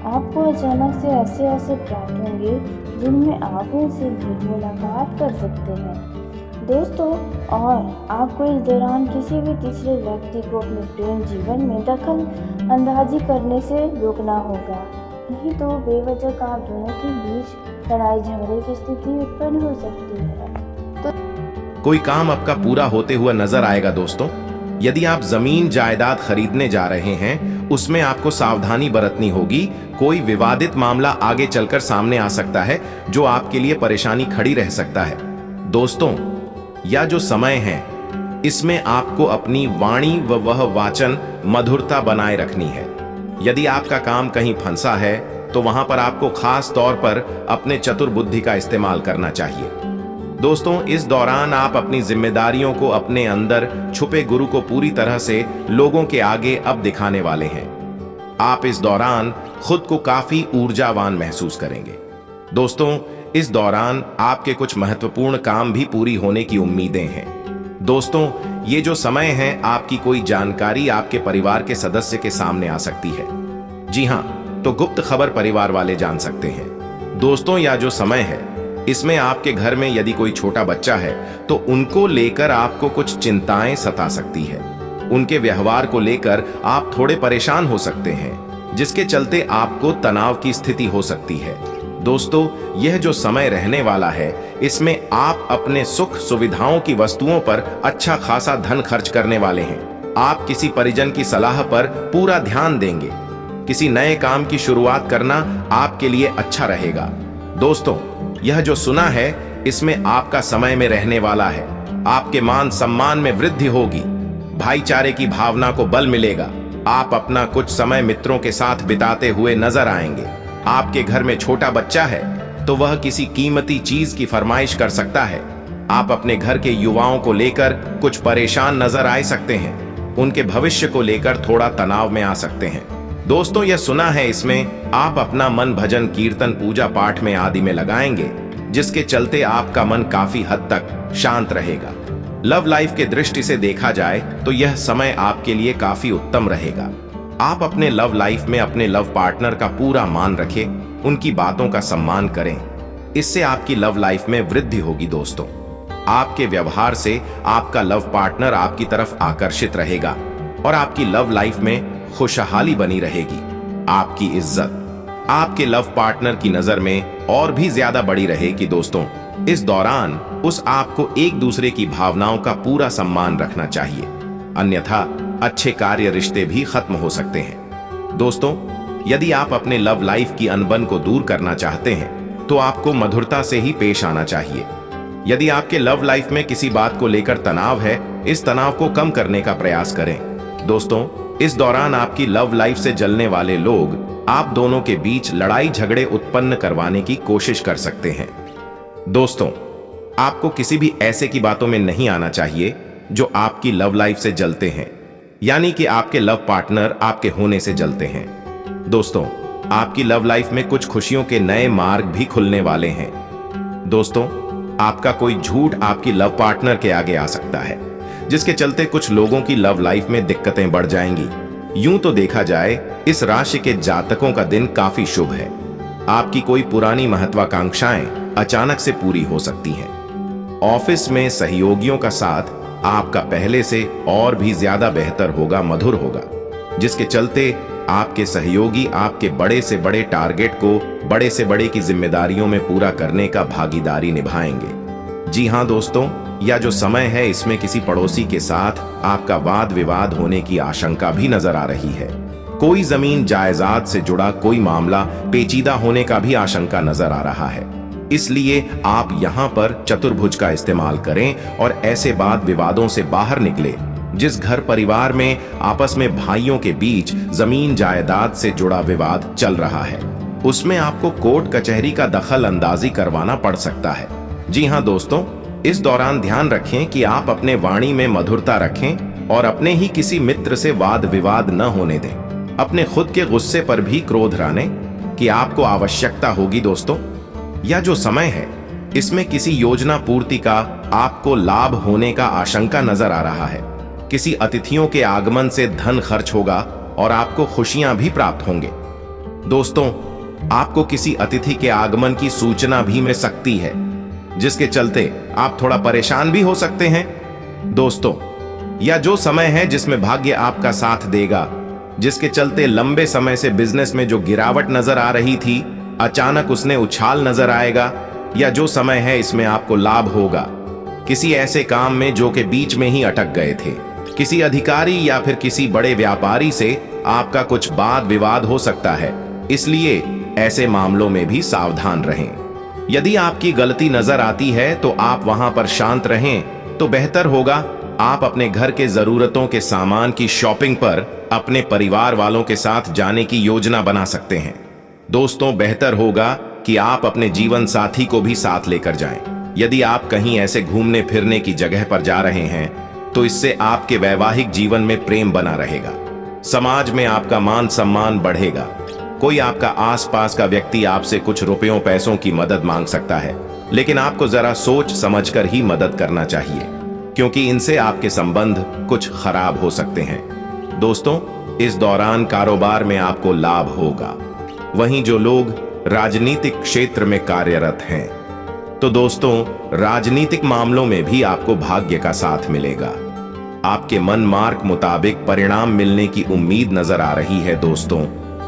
आपको अचानक से ऐसे अवसर प्राप्त होंगे जिनमें आप उनसे भी मुलाकात कर सकते हैं। दोस्तों, और आपको इस दौरान किसी भी तीसरे व्यक्ति को अपने प्रेम जीवन में दखल अंदाजी करने से रोकना होगा, नहीं तो बेवजह का आप दोनों के बीच लड़ाई झगड़े की स्थिति उत्पन्न हो सकती है। कोई काम आपका पूरा होते हुए नजर आएगा। दोस्तों, यदि आप जमीन जायदाद खरीदने जा रहे हैं उसमें आपको सावधानी बरतनी होगी। कोई विवादित मामला आगे चलकर सामने आ सकता है जो आपके लिए परेशानी खड़ी रह सकता है। दोस्तों, यह जो समय है इसमें आपको अपनी वाणी व वह वाचन मधुरता बनाए रखनी है। यदि आपका काम कहीं फंसा है तो वहां पर आपको खास तौर पर अपने चतुर बुद्धि का इस्तेमाल करना चाहिए। दोस्तों, इस दौरान आप अपनी जिम्मेदारियों को अपने अंदर छुपे गुरु को पूरी तरह से लोगों के आगे अब दिखाने वाले हैं। आप इस दौरान खुद को काफी ऊर्जावान महसूस करेंगे। दोस्तों, इस दौरान आपके कुछ महत्वपूर्ण काम भी पूरी होने की उम्मीदें हैं। दोस्तों, ये जो समय है, आपकी कोई जानकारी आपके परिवार के सदस्य के सामने आ सकती है। जी हां, तो गुप्त खबर परिवार वाले जान सकते हैं। दोस्तों, यह जो समय है, इसमें आपके घर में यदि कोई छोटा बच्चा है तो उनको लेकर आपको कुछ चिंताएं सता सकती है। उनके व्यवहार को लेकर आप थोड़े परेशान हो सकते हैं, जिसके चलते आपको तनाव की स्थिति हो सकती है। दोस्तों, यह जो समय रहने वाला है, इसमें आप अपने सुख सुविधाओं की वस्तुओं पर अच्छा खासा धन खर्च करने वाले हैं। आप किसी परिजन की सलाह पर पूरा ध्यान देंगे। किसी नए काम की शुरुआत करना आपके लिए अच्छा रहेगा। दोस्तों, यह जो सुना है, इसमें आपका समय में रहने वाला है। आपके मान सम्मान में वृद्धि होगी। भाईचारे की भावना को बल मिलेगा। आप अपना कुछ समय मित्रों के साथ बिताते हुए नजर आएंगे। आपके घर में छोटा बच्चा है तो वह किसी कीमती चीज की फरमाइश कर सकता है। आप अपने घर के युवाओं को लेकर कुछ परेशान नजर आ सकते हैं। उनके भविष्य को लेकर थोड़ा तनाव में आ सकते हैं। दोस्तों, यह सुना है, इसमें आप अपना मन भजन कीर्तन पूजा पाठ में आदि में लगाएंगे, जिसके चलते आपका मन काफी हद तक शांत रहेगा। लव लाइफ के दृष्टि से देखा जाए तो यह समय आपके लिए काफी उत्तम रहेगा। आप अपने लव लाइफ में अपने लव पार्टनर का पूरा मान रखें, उनकी बातों का सम्मान करें। इससे आपकी लव लाइफ में वृद्धि होगी। दोस्तों, आपके व्यवहार से आपका लव पार्टनर आपकी तरफ आकर्षित रहेगा और आपकी लव लाइफ में खुशहाली बनी रहेगी। आपकी इज्जत आपके लव पार्टनर की नजर में और भी ज्यादा बड़ी रहेगी। दोस्तों, इस दौरान उस आपको एक दूसरे की भावनाओं का पूरा सम्मान रखना चाहिए, अन्यथा अच्छे कार्य रिश्ते भी खत्म हो सकते हैं। दोस्तों, यदि आप अपने लव लाइफ की अनबन को दूर करना चाहते हैं तो आपको मधुरता से ही पेश आना चाहिए। यदि आपके लव लाइफ में किसी बात को लेकर तनाव है, इस तनाव को कम करने का प्रयास करें। दोस्तों, इस दौरान आपकी लव लाइफ से जलने वाले लोग आप दोनों के बीच लड़ाई झगड़े उत्पन्न करवाने की कोशिश कर सकते हैं। दोस्तों, आपको किसी भी ऐसे की बातों में नहीं आना चाहिए जो आपकी लव लाइफ से जलते हैं, यानी कि आपके लव पार्टनर आपके होने से जलते हैं। दोस्तों, आपकी लव लाइफ में कुछ खुशियों के नए मार्ग भी खुलने वाले हैं। दोस्तों, आपका कोई झूठ आपकी लव पार्टनर के आगे आ सकता है, जिसके चलते कुछ लोगों की लव लाइफ में दिक्कतें बढ़ जाएंगी। यूं तो देखा जाए, इस राशि के जातकों का दिन काफी शुभ है। आपकी कोई पुरानी महत्वाकांक्षाएं अचानक से पूरी हो सकती हैं। ऑफिस में सहयोगियों का साथ आपका पहले से और भी ज्यादा बेहतर होगा, मधुर होगा, जिसके चलते आपके सहयोगी आपके बड़े से बड़े टारगेट को बड़े से बड़े की जिम्मेदारियों में पूरा करने का भागीदारी निभाएंगे। जी हां दोस्तों, यह जो समय है, इसमें किसी पड़ोसी के साथ आपका वाद विवाद होने की आशंका भी नजर आ रही है। कोई जमीन जायदाद से जुड़ा कोई मामला पेचीदा होने का भी आशंका नजर आ रहा है। इसलिए आप यहां पर चतुर्भुज का इस्तेमाल करें और ऐसे वाद विवादों से बाहर निकले। जिस घर परिवार में आपस में भाइयों के बीच जमीन जायदाद से जुड़ा विवाद चल रहा है, उसमें आपको कोर्ट कचहरी का दखल अंदाजी करवाना पड़ सकता है। जी हां दोस्तों, इस दौरान ध्यान रखें कि आप अपने वाणी में मधुरता रखें और अपने ही किसी मित्र से वाद विवाद न होने दें। अपने खुद के गुस्से पर भी क्रोध राने की आपको आवश्यकता होगी। दोस्तों, यह जो समय है, इसमें किसी योजना पूर्ति का आपको लाभ होने का आशंका नजर आ रहा है। किसी अतिथियों के आगमन से धन खर्च होगा और आपको खुशियां भी प्राप्त होंगे। दोस्तों, आपको किसी अतिथि के आगमन की सूचना भी मिल सकती है, जिसके चलते आप थोड़ा परेशान भी हो सकते हैं। दोस्तों, यह जो समय है जिसमें भाग्य आपका साथ देगा, जिसके चलते लंबे समय से बिजनेस में जो गिरावट नजर आ रही थी, अचानक उसने उछाल नजर आएगा। या जो समय है, इसमें आपको लाभ होगा किसी ऐसे काम में जो के बीच में ही अटक गए थे। किसी अधिकारी या फिर किसी बड़े व्यापारी से आपका कुछ वाद विवाद हो सकता है, इसलिए ऐसे मामलों में भी सावधान रहें। यदि आपकी गलती नजर आती है तो आप वहां पर शांत रहें तो बेहतर होगा। आप अपने घर के जरूरतों के सामान की शॉपिंग पर अपने परिवार वालों के साथ जाने की योजना बना सकते हैं। दोस्तों, बेहतर होगा कि आप अपने जीवन साथी को भी साथ लेकर जाएं। यदि आप कहीं ऐसे घूमने फिरने की जगह पर जा रहे हैं तो इससे आपके वैवाहिक जीवन में प्रेम बना रहेगा, समाज में आपका मान सम्मान बढ़ेगा। कोई आपका आसपास का व्यक्ति आपसे कुछ रुपयों पैसों की मदद मांग सकता है, लेकिन आपको जरा सोच समझकर ही मदद करना चाहिए, क्योंकि इनसे आपके संबंध कुछ खराब हो सकते हैं। दोस्तों, इस दौरान कारोबार में आपको लाभ होगा। वहीं जो लोग राजनीतिक क्षेत्र में कार्यरत हैं, तो दोस्तों, राजनीतिक मामलों में भी आपको भाग्य का साथ मिलेगा। आपके मन मार्क मुताबिक परिणाम मिलने की उम्मीद नजर आ रही है। दोस्तों,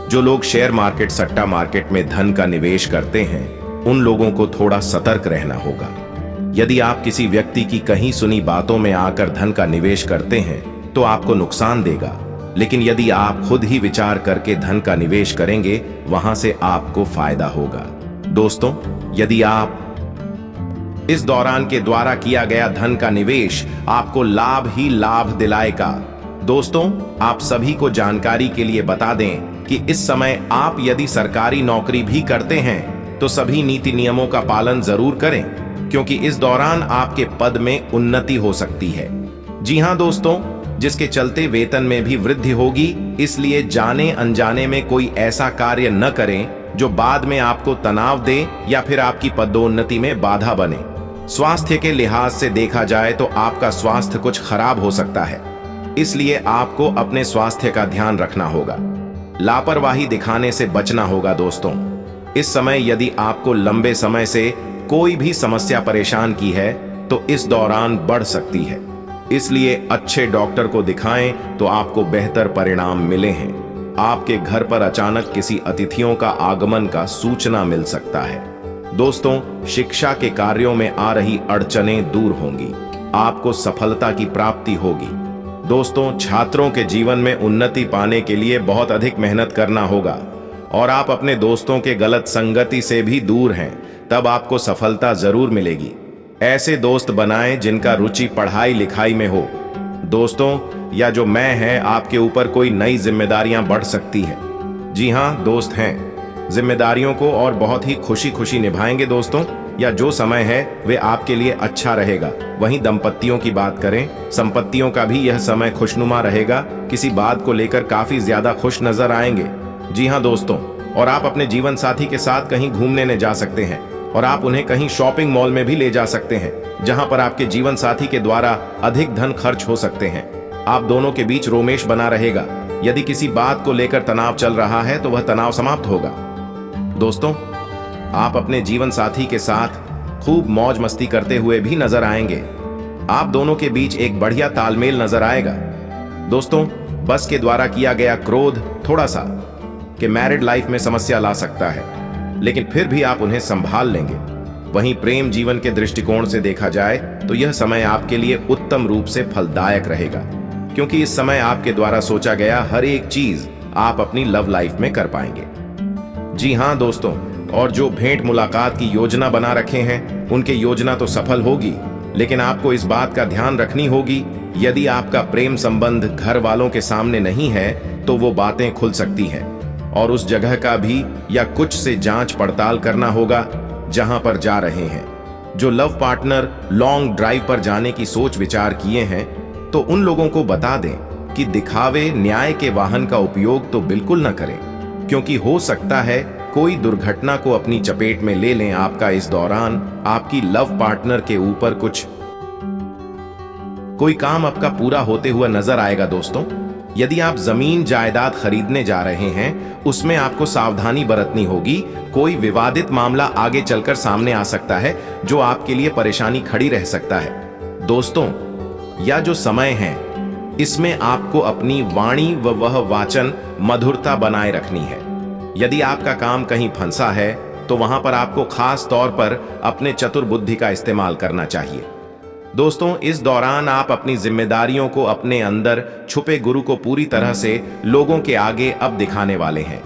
जो लोग शेयर मार्केट सट्टा मार्केट में धन का निवेश करते हैं, उन लोगों को थोड़ा सतर्क रहना होगा। यदि आप किसी व्यक्ति की कहीं सुनी बातों में आकर धन का निवेश करते हैं तो आपको नुकसान देगा, लेकिन यदि आप खुद ही विचार करके धन का निवेश करेंगे, वहां से आपको फायदा होगा। दोस्तों, यदि आप इस दौरान के द्वारा किया गया धन का निवेश आपको लाभ ही लाभ दिलाएगा। दोस्तों, आप सभी को जानकारी के लिए बता दें कि इस समय आप यदि सरकारी नौकरी भी करते हैं तो सभी नीति नियमों का पालन जरूर करें, क्योंकि इस दौरान आपके पद में उन्नति हो सकती है। जी हां दोस्तों, जिसके चलते वेतन में भी वृद्धि होगी, इसलिए जाने अनजाने में कोई ऐसा कार्य न करें जो बाद में आपको तनाव दे या फिर आपकी पदोन्नति में बाधा बने। स्वास्थ्य के लिहाज से देखा जाए तो आपका स्वास्थ्य कुछ खराब हो सकता है, इसलिए आपको अपने स्वास्थ्य का ध्यान रखना होगा। लापरवाही दिखाने से बचना होगा। दोस्तों, इस समय यदि आपको लंबे समय से कोई भी समस्या परेशान की है तो इस दौरान बढ़ सकती है, इसलिए अच्छे डॉक्टर को दिखाएं तो आपको बेहतर परिणाम मिले हैं। आपके घर पर अचानक किसी अतिथियों का आगमन का सूचना मिल सकता है। दोस्तों, शिक्षा के कार्यों में आ रही अड़चनें दूर होंगी, आपको सफलता की प्राप्ति होगी। दोस्तों, छात्रों के जीवन में उन्नति पाने के लिए बहुत अधिक मेहनत करना होगा और आप अपने दोस्तों के गलत संगति से भी दूर हैं, तब आपको सफलता जरूर मिलेगी। ऐसे दोस्त बनाएं जिनका रुचि पढ़ाई लिखाई में हो। दोस्तों, या जो मैं है, आपके ऊपर कोई नई जिम्मेदारियां बढ़ सकती है। जी हां, दोस्त हैं, जिम्मेदारियों को और बहुत ही खुशी खुशी निभाएंगे। दोस्तों, या जो समय है वे आपके लिए अच्छा रहेगा। वहीं दंपतियों की बात करें, संपत्तियों का भी यह समय खुशनुमा रहेगा। किसी बात को लेकर काफी ज्यादा खुश नजर आएंगे। जी हां दोस्तों, और आप अपने जीवन साथी के साथ कहीं घूमने न जा सकते हैं और आप उन्हें कहीं शॉपिंग मॉल में भी ले जा सकते हैं, जहां पर आपके जीवन साथी के द्वारा अधिक धन खर्च हो सकते हैं। आप दोनों के बीच रोमेश बना रहेगा। यदि किसी बात को लेकर तनाव चल रहा है तो वह तनाव समाप्त होगा। दोस्तों, आप अपने जीवन साथी के साथ खूब मौज मस्ती करते हुए भी नजर आएंगे। आप दोनों के बीच एक बढ़िया तालमेल नजर आएगा। दोस्तों, बस के द्वारा किया गया क्रोध थोड़ा सा कि मैरिड लाइफ में समस्या ला सकता है, लेकिन फिर भी आप उन्हें संभाल लेंगे। वहीं प्रेम जीवन के दृष्टिकोण से देखा जाए तो यह समय आपके लिए उत्तम रूप से फलदायक रहेगा, क्योंकि इस समय आपके द्वारा सोचा गया हर एक चीज आप अपनी लव लाइफ में कर पाएंगे। जी हां दोस्तों, और जो भेंट मुलाकात की योजना बना रखे हैं उनकी योजना तो सफल होगी, लेकिन आपको इस बात का ध्यान रखनी होगी, यदि आपका प्रेम संबंध घर वालों के सामने नहीं है तो वो बातें खुल सकती हैं और उस जगह का भी या कुछ से जांच पड़ताल करना होगा जहां पर जा रहे हैं। जो लव पार्टनर लॉन्ग ड्राइव पर जाने की सोच विचार किए हैं तो उन लोगों को बता दें कि दिखावे न्याय के वाहन का उपयोग तो बिल्कुल न करें, क्योंकि हो सकता है कोई दुर्घटना को अपनी चपेट में ले लें। आपका इस दौरान आपकी लव पार्टनर के ऊपर कोई काम आपका पूरा होते हुआ नजर आएगा। दोस्तों, यदि आप जमीन जायदाद खरीदने जा रहे हैं, उसमें आपको सावधानी बरतनी होगी। कोई विवादित मामला आगे चलकर सामने आ सकता है जो आपके लिए परेशानी खड़ी रह सकता है। दोस्तों, या जो समय है इसमें आपको अपनी वाणी व वह वाचन मधुरता बनाए रखनी है। यदि आपका काम कहीं फंसा है तो वहां पर आपको खास तौर पर अपने चतुर बुद्धि का इस्तेमाल करना चाहिए। दोस्तों, इस दौरान आप अपनी जिम्मेदारियों को अपने अंदर छुपे गुरु को पूरी तरह से लोगों के आगे अब दिखाने वाले हैं।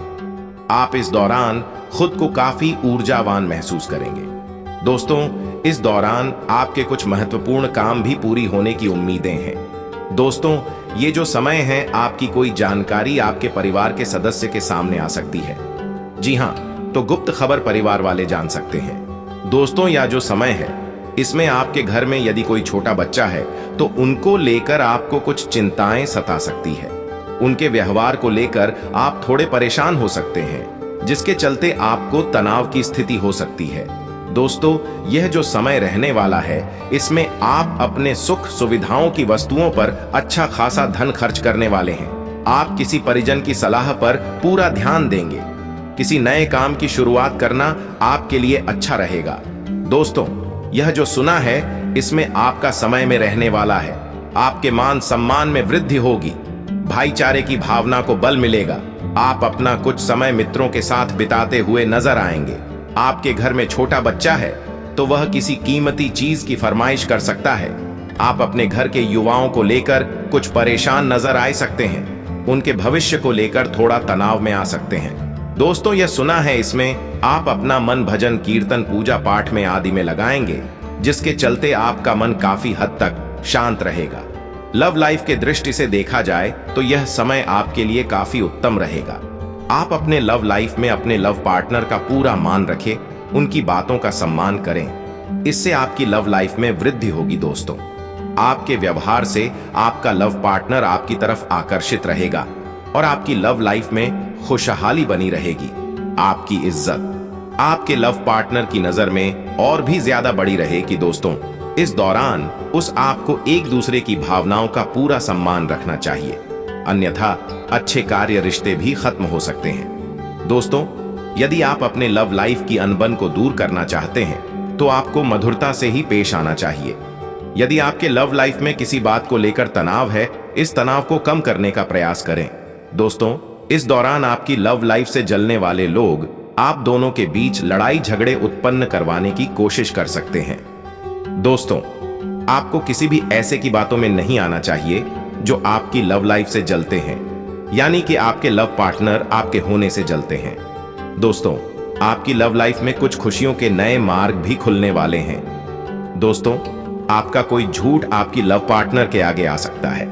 आप इस दौरान खुद को काफी ऊर्जावान महसूस करेंगे। दोस्तों, इस दौरान आपके कुछ महत्वपूर्ण काम भी पूरी होने की उम्मीदें हैं। दोस्तों, ये जो समय है आपकी कोई जानकारी आपके परिवार के सदस्य के सामने आ सकती है। जी हां, तो गुप्त खबर परिवार वाले जान सकते हैं। दोस्तों, यह जो समय है इसमें आपके घर में यदि कोई छोटा बच्चा है तो उनको लेकर आपको कुछ चिंताएं सता सकती है। उनके व्यवहार को लेकर आप थोड़े परेशान हो सकते हैं, जिसके चलते आपको तनाव की स्थिति हो सकती है। दोस्तों, यह जो समय रहने वाला है इसमें आप अपने सुख सुविधाओं की वस्तुओं पर अच्छा खासा धन खर्च करने वाले हैं। आप किसी परिजन की सलाह पर पूरा ध्यान देंगे। किसी नए काम की शुरुआत करना आपके लिए अच्छा रहेगा। दोस्तों, यह जो सुना है इसमें आपका समय में रहने वाला है। आपके मान सम्मान में वृद्धि होगी। भाईचारे की भावना को बल मिलेगा। आप अपना कुछ समय मित्रों के साथ बिताते हुए नजर आएंगे। आपके घर में छोटा बच्चा है तो वह किसी कीमती चीज की फरमाइश कर सकता है। आप अपने घर के युवाओं को लेकर कुछ परेशान नजर आ सकते हैं। उनके भविष्य को लेकर थोड़ा तनाव में आ सकते हैं। दोस्तों, यह सुना है इसमें आप अपना मन भजन कीर्तन पूजा पाठ में आदि में लगाएंगे, जिसके चलते आपका मन काफी हद तक शांत रहेगा। लव लाइफ के दृष्टि से देखा जाए तो यह समय आपके लिए काफी उत्तम रहेगा। आप अपने लव लाइफ में अपने लव पार्टनर का पूरा मान रखें, उनकी बातों का सम्मान करें। इससे आपकी लव लाइफ में वृद्धि होगी। दोस्तों, आपके व्यवहार से आपका लव पार्टनर आपकी तरफ आकर्षित रहेगा और आपकी लव लाइफ में खुशहाली बनी रहेगी। आपकी इज्जत आपके लव पार्टनर की नजर में और भी ज्यादा बड़ी रहेगी। दोस्तों, इस दौरान उस आपको एक दूसरे की भावनाओं का पूरा सम्मान रखना चाहिए, अन्यथा अच्छे कार्य रिश्ते भी खत्म हो सकते हैं। दोस्तों, यदि आप अपने लव लाइफ की अनबन को दूर करना चाहते हैं तो आपको मधुरता से ही पेश आना चाहिए। यदि आपके लव लाइफ में किसी बात को लेकर तनाव है, इस तनाव को कम करने का प्रयास करें। दोस्तों, इस दौरान आपकी लव लाइफ से जलने वाले लोग आप दोनों के बीच लड़ाई झगड़े उत्पन्न करवाने की कोशिश कर सकते हैं। दोस्तों, आपको किसी भी ऐसे की बातों में नहीं आना चाहिए जो आपकी लव लाइफ से जलते हैं, यानी कि आपके लव पार्टनर आपके होने से जलते हैं। दोस्तों, आपकी लव लाइफ में कुछ खुशियों के नए मार्ग भी खुलने वाले हैं। दोस्तों, आपका कोई झूठ आपकी लव पार्टनर के आगे आ सकता है,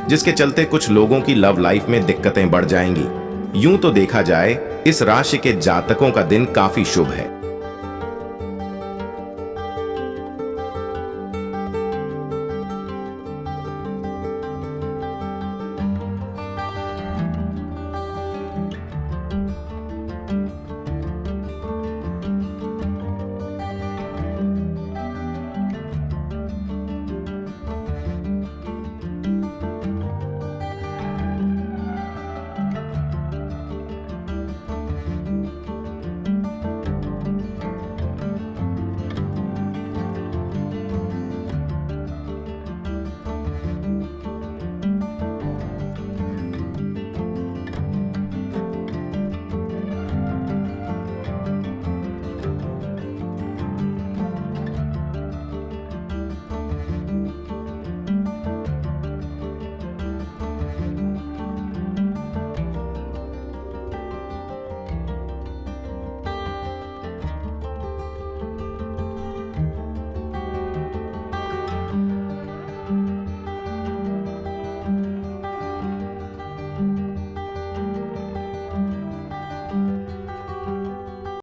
जिसके चलते कुछ लोगों की लव लाइफ में दिक्कतें बढ़ जाएंगी। यूं तो देखा जाए इस राशि के जातकों का दिन काफी शुभ है।